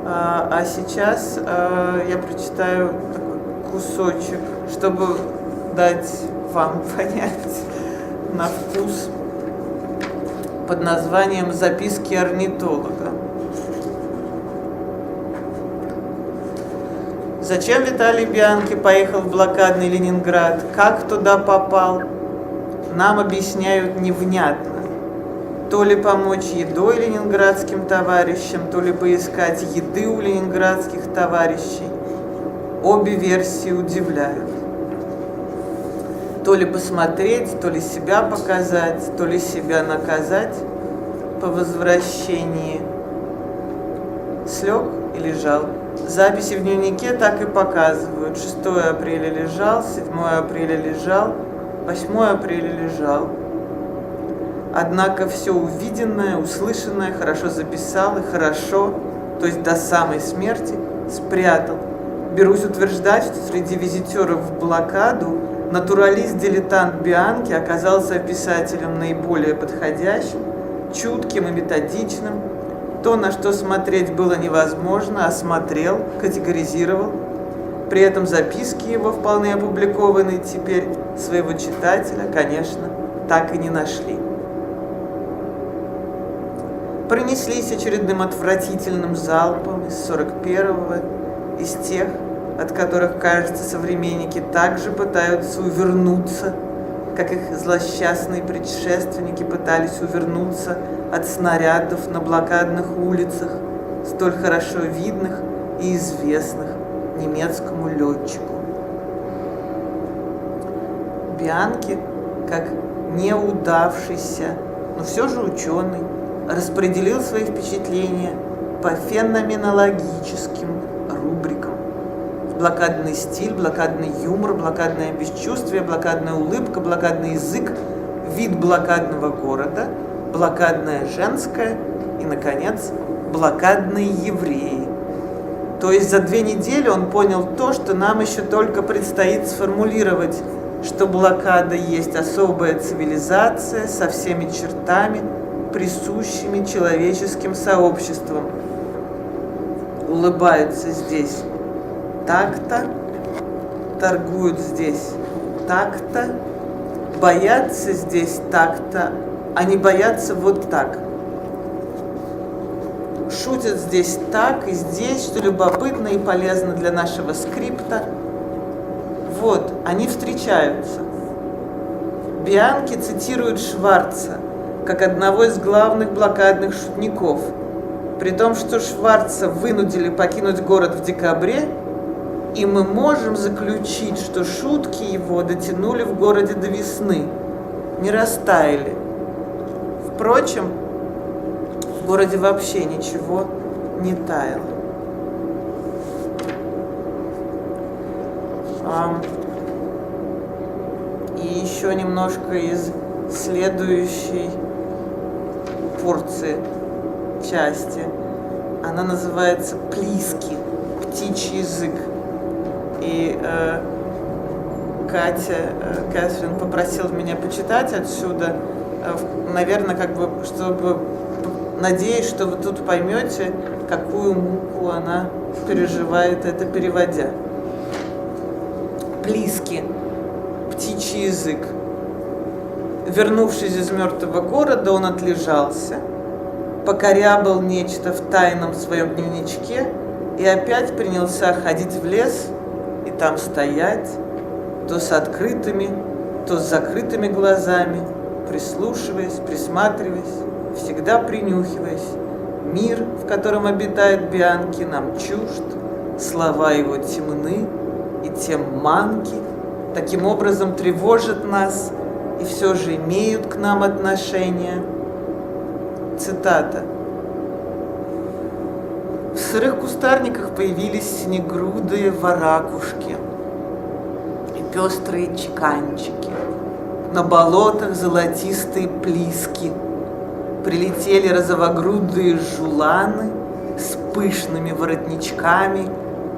А сейчас я прочитаю такой кусочек, чтобы дать вам понять на вкус, под названием «Записки орнитолога». Зачем Виталий Бианки поехал в блокадный Ленинград? Как туда попал? Нам объясняют невнятно. То ли помочь едой ленинградским товарищам, то ли поискать еды у ленинградских товарищей. Обе версии удивляют. То ли посмотреть, то ли себя показать, то ли себя наказать по возвращении. Слег и лежал. Записи в дневнике так и показывают. 6 апреля лежал, 7 апреля лежал, 8 апреля лежал. Однако все увиденное, услышанное хорошо записал и хорошо, то есть до самой смерти, спрятал. Берусь утверждать, что среди визитеров в блокаду натуралист-дилетант Бианки оказался писателем наиболее подходящим, чутким и методичным. То, на что смотреть было невозможно, осмотрел, категоризировал. При этом записки его, вполне опубликованные теперь, своего читателя, конечно, так и не нашли. Пронеслись очередным отвратительным залпом из 41-го, из тех, от которых, кажется, современники также пытаются увернуться, как их злосчастные предшественники пытались увернуться от снарядов на блокадных улицах, столь хорошо видных и известных немецкому летчику. Бианки, как неудавшийся, но все же ученый, распределил свои впечатления по феноменологическим рубрикам. Блокадный стиль, блокадный юмор, блокадное бесчувствие, блокадная улыбка, блокадный язык, вид блокадного города, блокадное женское и, наконец, блокадные евреи. То есть за 2 недели он понял то, что нам еще только предстоит сформулировать, что блокада есть особая цивилизация со всеми чертами, присущими человеческим сообществам. Улыбаются здесь так-то, торгуют здесь так-то, боятся здесь так-то, а не боятся вот так. Шутят здесь так и здесь, что любопытно и полезно для нашего скрипта. Вот, они встречаются. Бианки цитирует Шварца как одного из главных блокадных шутников, при том, что Шварца вынудили покинуть город в декабре, и мы можем заключить, что шутки его дотянули в городе до весны, не растаяли. Впрочем, в городе вообще ничего не таяло. И еще немножко из следующей порции части. Она называется «Плиски», птичий язык. И Кэтрин попросила меня почитать отсюда, наверное, как бы, чтобы, надеюсь, что вы тут поймете, какую муку она переживает, это переводя. Плиски, птичий язык. Вернувшись из мертвого города, он отлежался, покорябал нечто в тайном своем дневничке и опять принялся ходить в лес и там стоять, то с открытыми, то с закрытыми глазами, прислушиваясь, присматриваясь, всегда принюхиваясь. Мир, в котором обитает Бианки, нам чужд, слова его темны, и тем манки таким образом тревожат нас и все же имеют к нам отношение. Цитата. В сырых кустарниках появились синегрудые воракушки. пестрые чеканчики. На болотах золотистые плиски. Прилетели розовогрудые жуланы с пышными воротничками.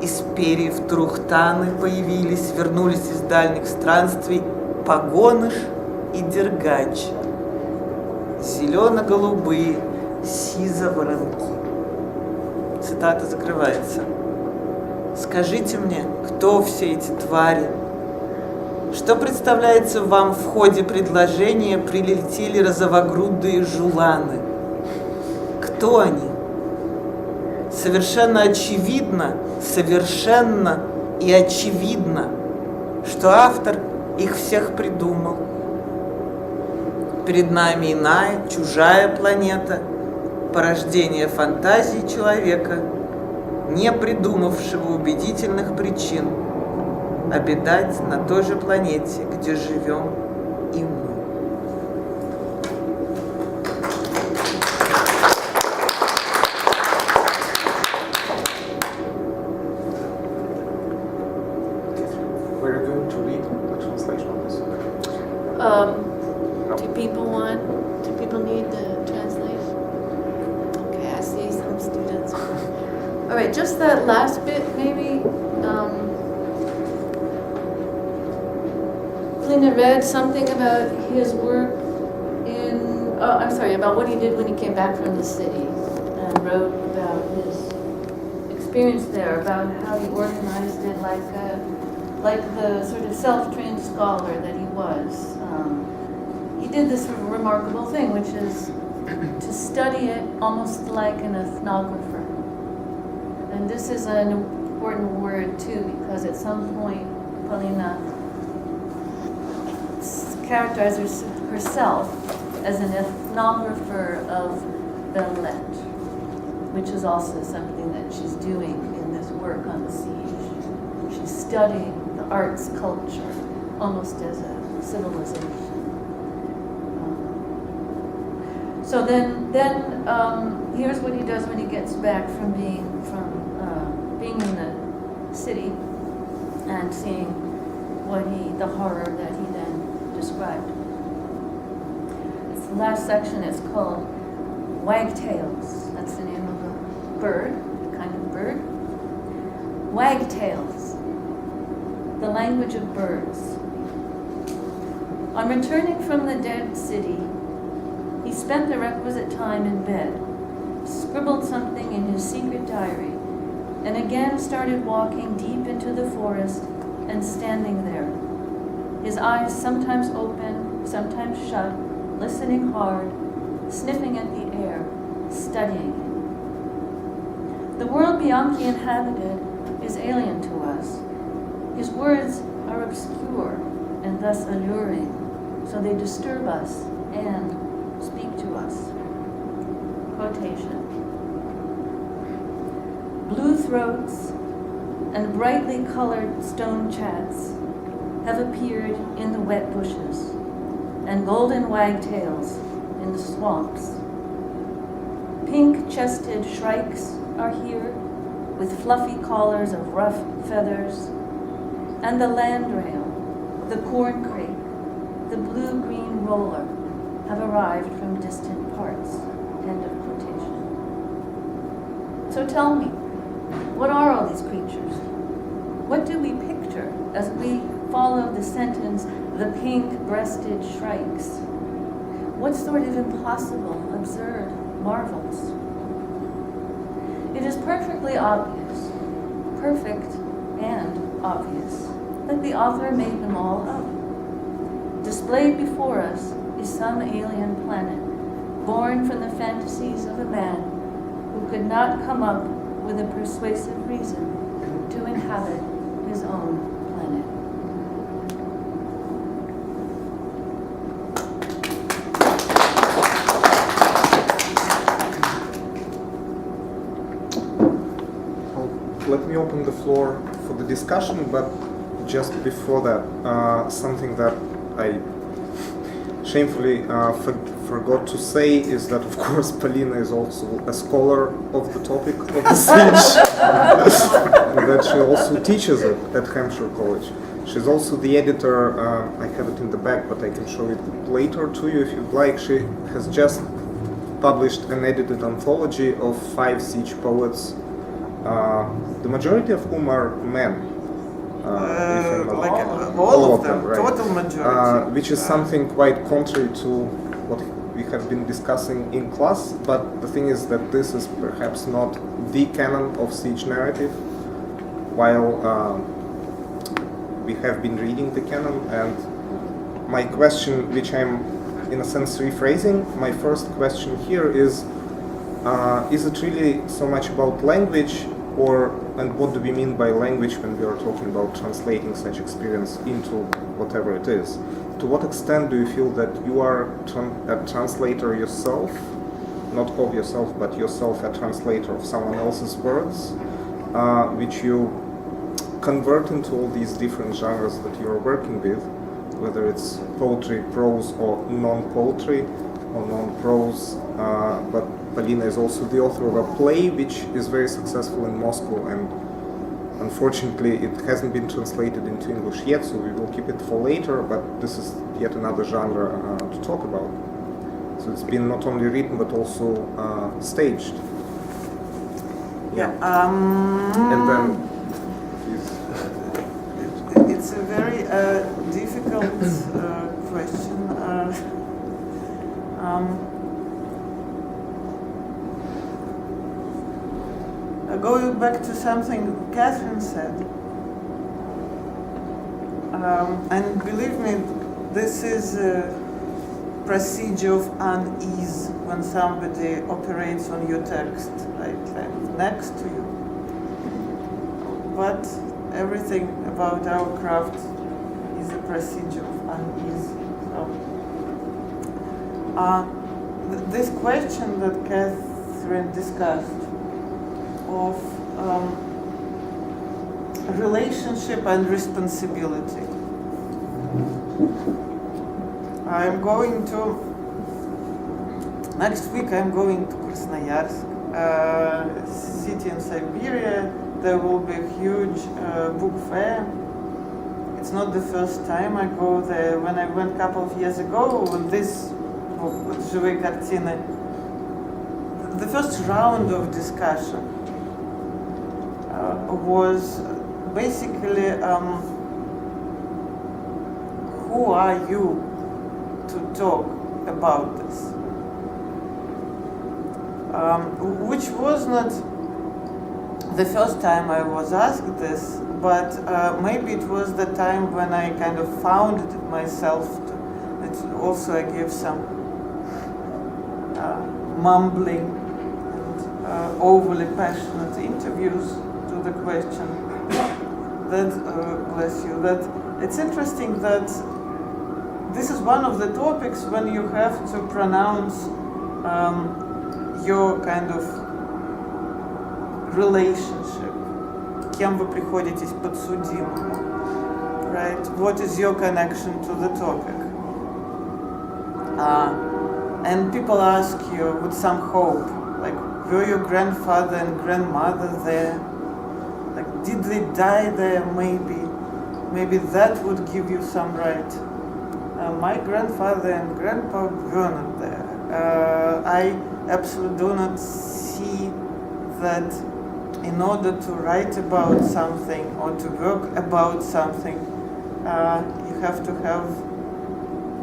Из перьев трухтаны появились, вернулись из дальних странствий погоныш и дергач. Зелено-голубые сизо-воронки. Цитата закрывается. Скажите мне, кто все эти твари? Что представляется вам в ходе предложения «прилетели розовогрудые жуланы»? Кто они? Совершенно очевидно и очевидно, что автор их всех придумал. Перед нами иная, чужая планета, порождение фантазии человека, не придумавшего убедительных причин обитать на той же планете, где живем и мы. We're going to read the translation of this. Do people need the translation? Okay, I see some students. All right, just that last bit, maybe. Polina read something about his work about what he did when he came back from the city, and wrote about his experience there, about how he organized it like the sort of self-trained scholar that he was. He did this remarkable thing, which is to study it almost like an ethnographer. And this is an important word too, because at some point Polina characterizes herself as an ethnographer of the Lech, which is also something that she's doing in this work on the siege. She's studying the arts culture almost as a civilization. So then here's what he does when he gets back from being in the city and seeing the horror that he then described. It's the last section. It's called Wagtails. That's the name of a bird, a kind of bird. Wagtails, the language of birds. On returning from the dead city, he spent the requisite time in bed, scribbled something in his secret diary, and again started walking deep into the forest and standing there, his eyes sometimes open, sometimes shut, listening hard, sniffing at the air, studying it. The world Bianchi inhabited is alien to us. His words are obscure and thus alluring, so they disturb us and speak to us. Quotation. Blue throats and brightly colored stone chats have appeared in the wet bushes, and golden wagtails in the swamps. Pink-chested shrikes are here, with fluffy collars of rough feathers, and the landrail, the corn crake, the blue-green roller have arrived from distant parts. End of quotation. So tell me, what are all these creatures? What do we picture as we follow the sentence, the pink-breasted shrikes? What sort of impossible, absurd marvels? It is perfectly obvious, perfect and obvious, that the author made them all up. Displayed before us is some alien planet, born from the fantasies of a man who could not come up with a persuasive reason to inhabit his own planet. Let me open the floor for the discussion, but just before that, something that I shamefully forgot to say is that, of course, Polina is also a scholar of the topic of the siege, and that she also teaches it at Hampshire College. She's also the editor, I have it in the back, but I can show it later to you if you'd like. She has just published an edited anthology of 5 siege poets, the majority of whom are men. All of them, right? total majority. Which is something quite contrary to what we have been discussing in class, but the thing is that this is perhaps not the canon of siege narrative, while we have been reading the canon. And my question, which I'm in a sense rephrasing, my first question here is it really so much about language, and what do we mean by language when we are talking about translating such experience into whatever it is? To what extent do you feel that you are a translator yourself, not of yourself, but yourself a translator of someone else's words, which you convert into all these different genres that you are working with, whether it's poetry, prose, or non-poetry, or non-prose, but Polina is also the author of a play which is very successful in Moscow, and unfortunately it hasn't been translated into English yet, so we will keep it for later, but this is yet another genre to talk about. So it's been not only written but also staged. Yeah. And then, it's a very difficult question. Going back to something Catherine said, and believe me, this is a procedure of unease when somebody operates on your text, right, next to you. But everything about our craft is a procedure of unease. So, this question that Catherine discussed of relationship and responsibility. Next week I'm going to Krasnoyarsk, city in Siberia. There will be a huge book fair. It's not the first time I go there. When I went a couple of years ago with this book, with Живые картины, the first round of discussion was basically who are you to talk about this? Which was not the first time I was asked this, but maybe it was the time when I kind of found it myself. It also I gave some mumbling and overly passionate interviews to the question. That bless you. That it's interesting that this is one of the topics when you have to pronounce your kind of relationship. Кем вы приходитесь подсудимому? Right? What is your connection to the topic? And people ask you with some hope, like, were your grandfather and grandmother there? Like, did they die there? Maybe that would give you some right. My grandfather and grandpa were not there. I absolutely do not see that in order to write about something or to work about something, you have to have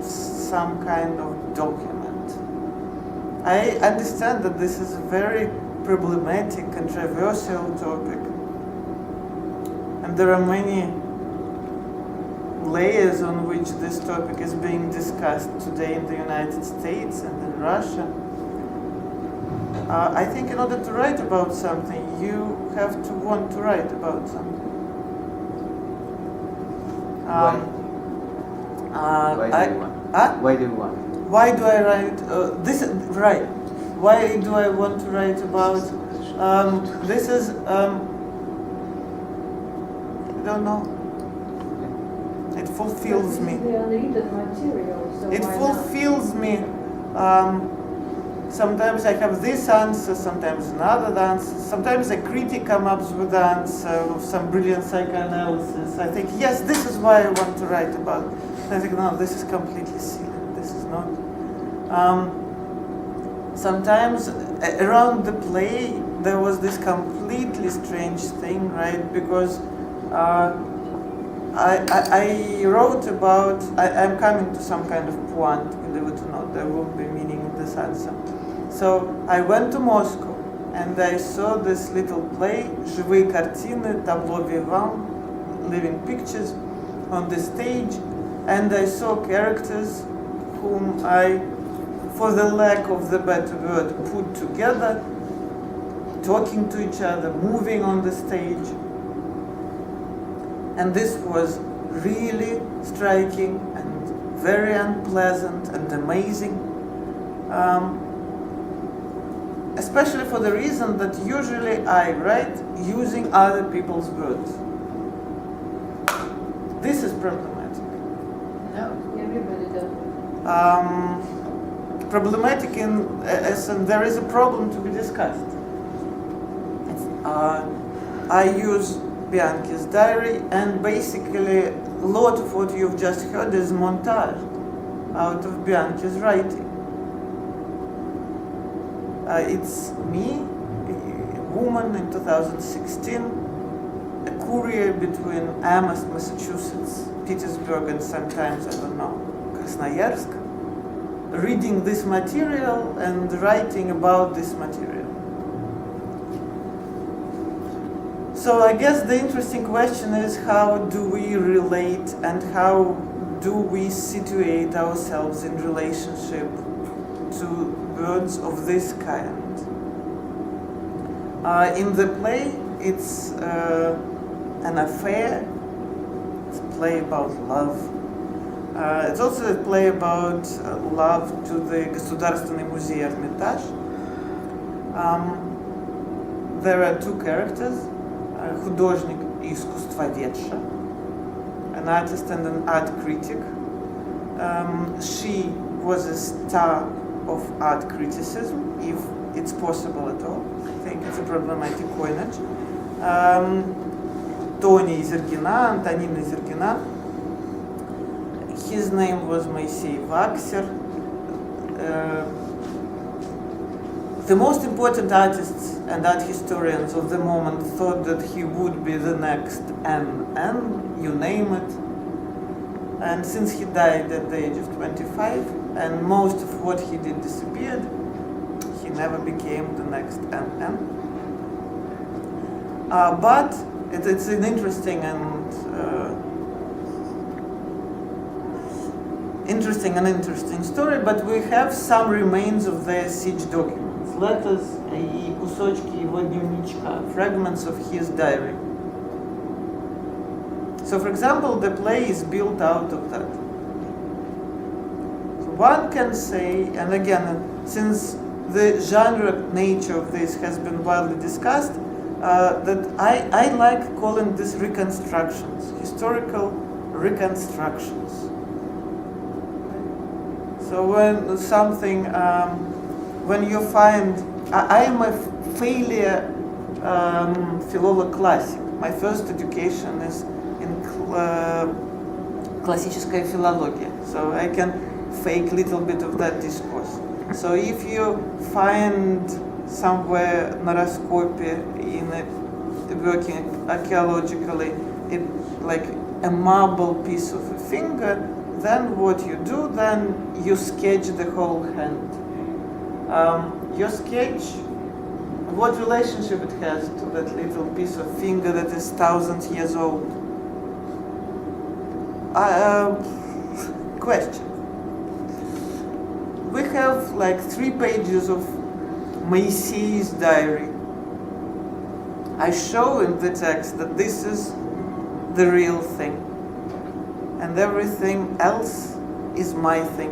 some kind of document. I understand that this is a very problematic, controversial topic, and there are many layers on which this topic is being discussed today in the United States and in Russia. I think in order to write about something, you have to want to write about something. Why do you want? Why do you want? Why do I write this? Right. Why do I want to write about this? Is I don't know. It fulfills me. Material, so it fulfills me sometimes I have this answer, sometimes another answer, sometimes a critic comes up with the answer of some brilliant psychoanalysis. I think, yes, this is why I want to write about it. And I think, no, this is completely silly, this is not. Sometimes around the play, there was this completely strange thing, right? Because I wrote about, I'm coming to some kind of point, believe it or not, there will be meaning in this answer. So I went to Moscow and I saw this little play, живые картины, tableau vivant, living pictures on the stage, and I saw characters whom I, for the lack of the better word, put together, talking to each other, moving on the stage. And this was really striking and very unpleasant and amazing. Especially for the reason that usually I write using other people's words. This is problematic. No, everybody does. Problematic in essence, there is a problem to be discussed. I use Bianchi's diary, and basically a lot of what you've just heard is montage out of Bianchi's writing. It's me, a woman in 2016, a courier between Amherst, Massachusetts, Petersburg, and sometimes, I don't know, Krasnoyarsk, reading this material and writing about this material. So I guess the interesting question is, how do we relate and how do we situate ourselves in relationship to words of this kind? In the play, it's an affair. It's a play about love. It's also a play about love to the Государственный музей Эрмитаж. There are two characters, художник и искусствоведша, an artist and an art critic. She was a star of art criticism, if it's possible at all. I think it's a problematic coinage. Tony Zergina, Antonina Zergina. His name was Moisei Vakser. The most important artists and art historians of the moment thought that he would be the next NN, you name it. And since he died at the age of 25, and most of what he did disappeared, he never became the next NN. But it's an interesting and interesting story, but we have some remains of their siege documents. Letters и кусочки его дневничка, fragments of his diary. So, for example, the play is built out of that. So one can say, and again, since the genre nature of this has been widely discussed, that I like calling this reconstructions, historical reconstructions. So when something, when you find, I am a failure philolog classic. My first education is in классическая филология, so I can fake a little bit of that discourse. So if you find somewhere на раскопе in a working archaeologically, like a marble piece of a finger, then what you do, then you sketch the whole hand. Your sketch, what relationship it has to that little piece of finger that is thousands years old? Question. We have like 3 pages of Moisei's diary. I show in the text that this is the real thing, and everything else is my thing.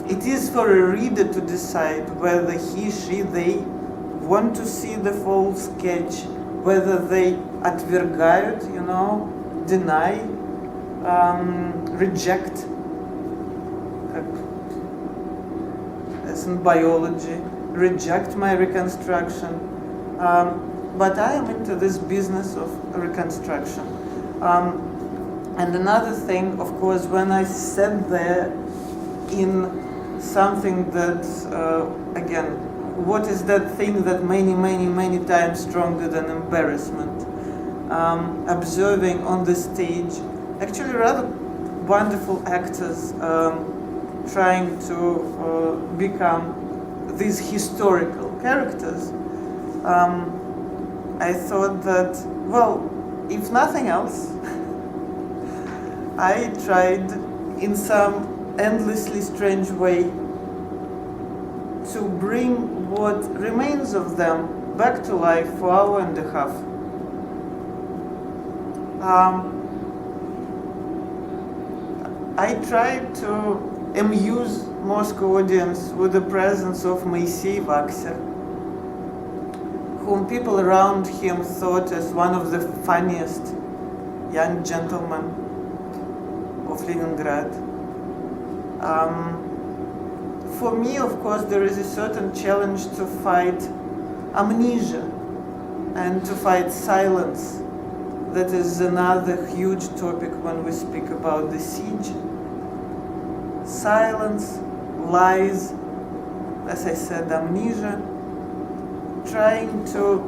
It is for a reader to decide whether he, she, they want to see the full sketch, whether they отвергают, deny, reject, science and biology, reject my reconstruction. But I am into this business of reconstruction. And another thing, of course, when I sat there in something that, again, what is that thing that many times stronger than embarrassment? Observing on the stage, actually rather wonderful actors trying to become these historical characters. I thought that, well, if nothing else, I tried in some endlessly strange way to bring what remains of them back to life for an hour and a half. I tried to amuse Moscow audience with the presence of Moisei Vakser, whom people around him thought as one of the funniest young gentlemen of Leningrad. For me, of course, there is a certain challenge to fight amnesia and to fight silence. That is another huge topic when we speak about the siege. Silence, lies, as I said, amnesia, trying to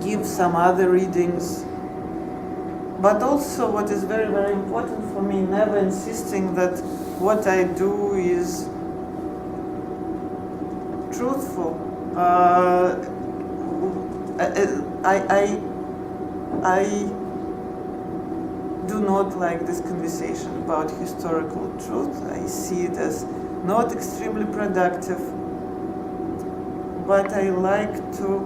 give some other readings, but also what is very important for me, never insisting that what I do is truthful. I do not like this conversation about historical truth. I see it as not extremely productive, but I like to,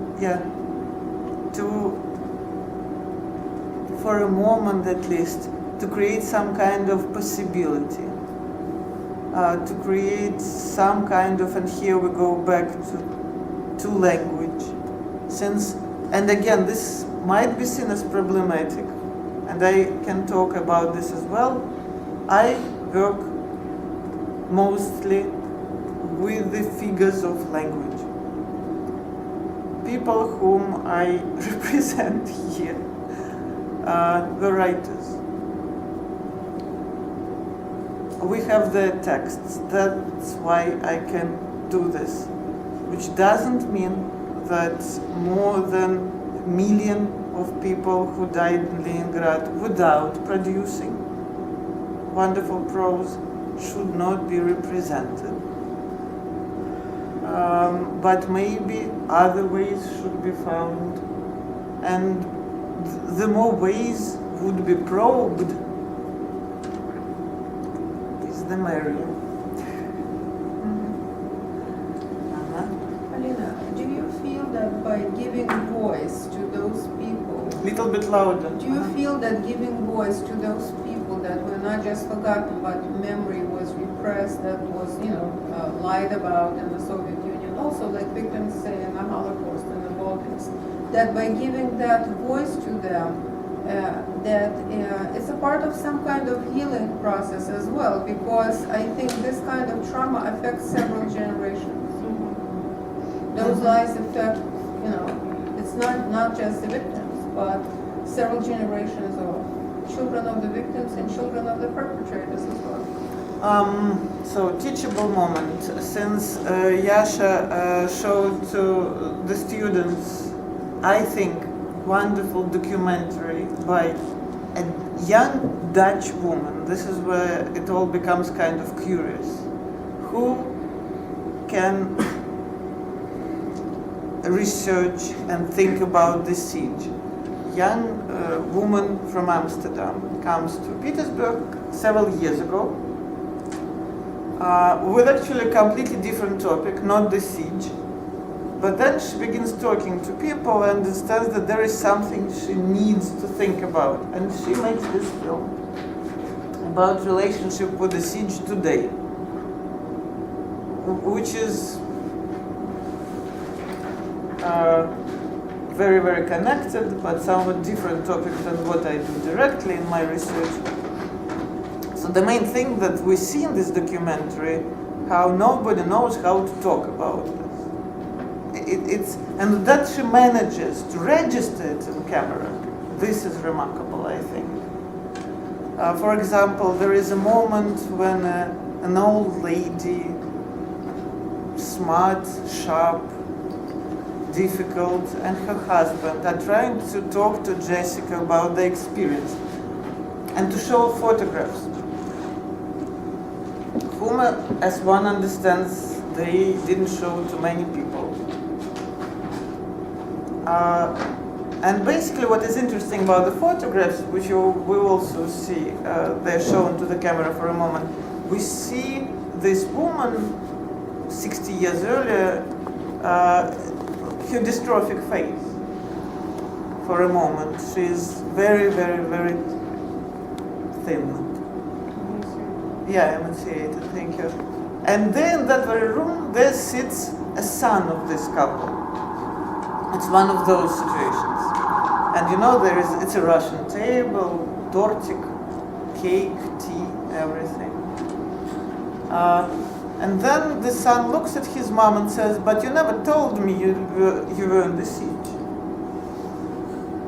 for a moment at least, to create some kind of possibility, to create some kind of, and here we go back to language, and again, this might be seen as problematic, and I can talk about this as well. I work mostly with the figures of language. People whom I represent here, the writers. We have the texts, that's why I can do this, which doesn't mean that more than a million of people who died in Leningrad without producing wonderful prose should not be represented. But maybe other ways should be found, and the more ways would be probed, is the merrier. Polina, do you feel that by giving voice to those people, Little bit louder. do you feel that giving voice to those people that were not just forgotten, but memory was repressed, that was, lied about in the Soviet Union, also like victims say in the Holocaust in the Balkans, that by giving that voice to them, that it's a part of some kind of healing process as well, because I think this kind of trauma affects several generations. Those lies affect, it's not just the victims, but several generations of children of the victims and children of the perpetrators as well. So, teachable moment. Since Yasha showed to the students, I think, wonderful documentary by a young Dutch woman. This is where it all becomes kind of curious. Who can research and think about the siege? Young woman from Amsterdam comes to Petersburg several years ago with actually a completely different topic, not the siege. But then she begins talking to people and understands that there is something she needs to think about. And she makes this film about relationship with the siege today, which is very connected, but somewhat different topic than what I do directly in my research. So the main thing that we see in this documentary, how nobody knows how to talk about this. And that she manages to register it in camera. This is remarkable, I think. For example, there is a moment when an old lady, smart, sharp, difficult, and her husband are trying to talk to Jessica about the experience and to show photographs, whom, as one understands, they didn't show to many people. And basically what is interesting about the photographs, which you will also see, they're shown to the camera for a moment, we see this woman 60 years earlier, her dystrophic face for a moment. She's very, very, very thin. Yeah, emaciated, thank you. And then in that very room, there sits a son of this couple. It's one of those situations. And you know, it's a Russian table, tortik, cake, tea, everything. And then the son looks at his mom and says, "But you never told me you were in the siege."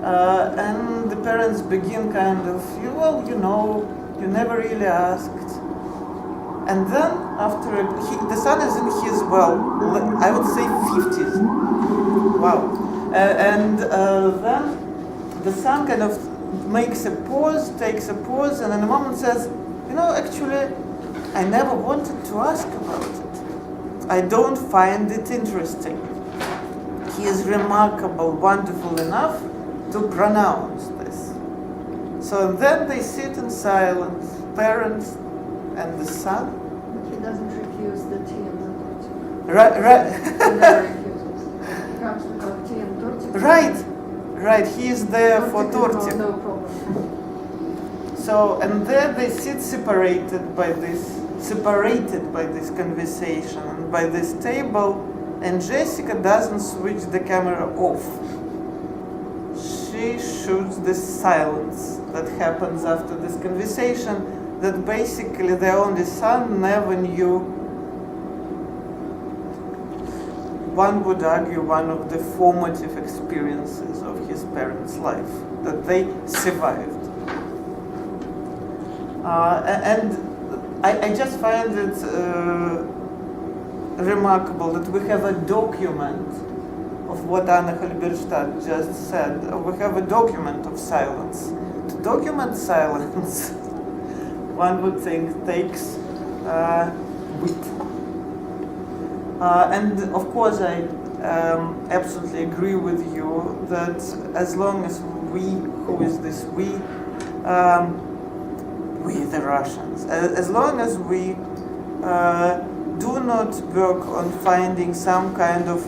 And the parents begin kind of, well, you know, you never really asked. And then after the son is in his, well, I would say 50s. Wow. And then the son kind of makes a pause, takes a pause, and in a moment says, "You know, actually, I never wanted to ask about it. I don't find it interesting. He is remarkable, wonderful enough to pronounce this." So then they sit in silence, parents and the son. But he doesn't refuse the tea and the tortilla. Right. He never refuses. He comes without tea and tortilla. Right. He is there for tortilla. No problem. So, and there they sit separated by this conversation and by this table, and Jessica doesn't switch the camera off. She shoots the silence that happens after this conversation, that basically the only son never knew, one would argue, one of the formative experiences of his parents' life, that they survived. And I just find it remarkable that we have a document of what Anna Halberstadt just said. We have a document of silence. To document silence, one would think, takes wit. And of course, I absolutely agree with you that as long as we, who is this we the Russians, as long as we do not work on finding some kind of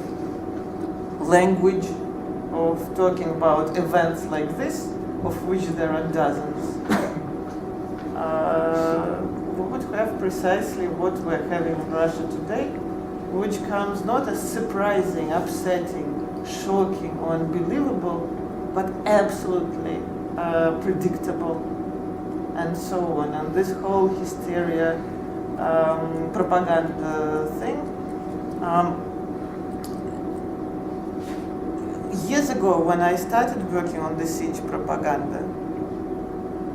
language of talking about events like this, of which there are dozens, we would have precisely what we're having in Russia today, which comes not as surprising, upsetting, shocking, or unbelievable, but absolutely predictable, and so on. And this whole hysteria, propaganda thing. Years ago, when I started working on the siege propaganda,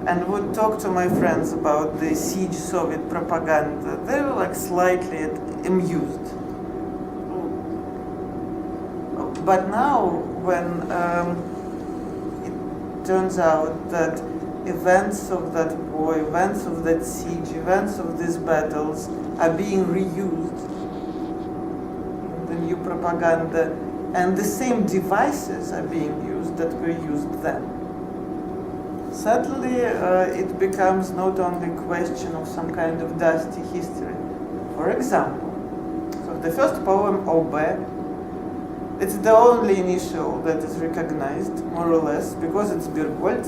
and would talk to my friends about the siege Soviet propaganda, they were like slightly amused. But now, when it turns out that events of that war, events of that siege, events of these battles are being reused in the new propaganda, and the same devices are being used that were used then. Suddenly, it becomes not only a question of some kind of dusty history. For example, so the first poem, Obe, it's the only initial that is recognized, more or less, because it's Bergold,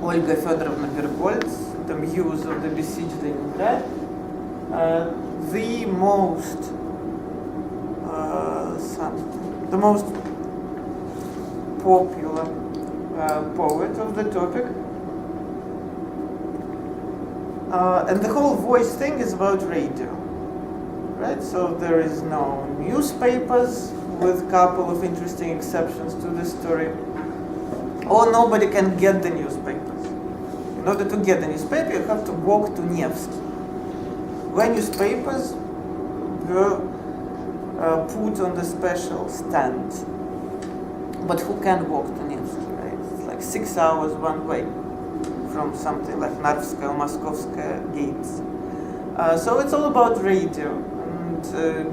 Olga Fedorovna Bergold, the muse of the besieged Leningrad, the most popular poet of the topic. And the whole voice thing is about radio. right? So there is no newspapers, with a couple of interesting exceptions to this story. Or nobody can get the newspapers. In order to get the newspaper, you have to walk to Nevsky, where newspapers were put on the special stand. But who can walk to Nevsky, right? It's like 6 hours one way from something like Narvskaya or Moskovskaya gates. So it's all about radio. And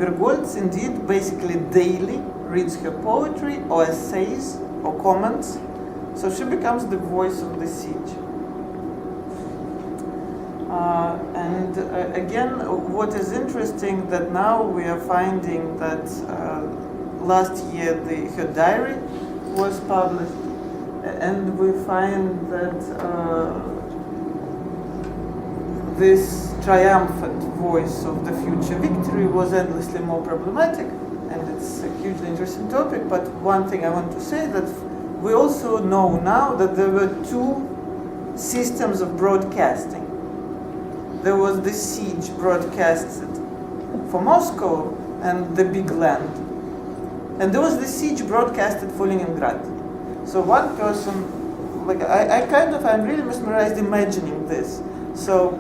Bergolz indeed basically daily reads her poetry or essays or comments. So she becomes the voice of the siege. Again, what is interesting that now we are finding that last year her diary was published, and we find that this triumphant voice of the future victory was endlessly more problematic, and it's a hugely interesting topic. But one thing I want to say that we also know now that there were two systems of broadcasting. There was the siege broadcasted for Moscow and the big land. And there was the siege broadcasted for Leningrad. So one person, like I'm really mesmerized imagining this. So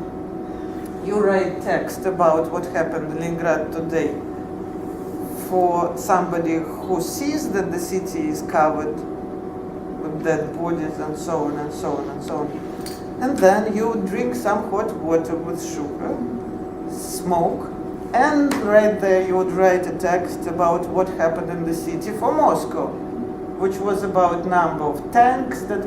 you write text about what happened in Leningrad today for somebody who sees that the city is covered with dead bodies and so on and so on and so on. And then you drink some hot water with sugar, smoke, and right there you would write a text about what happened in the city for Moscow, which was about number of tanks that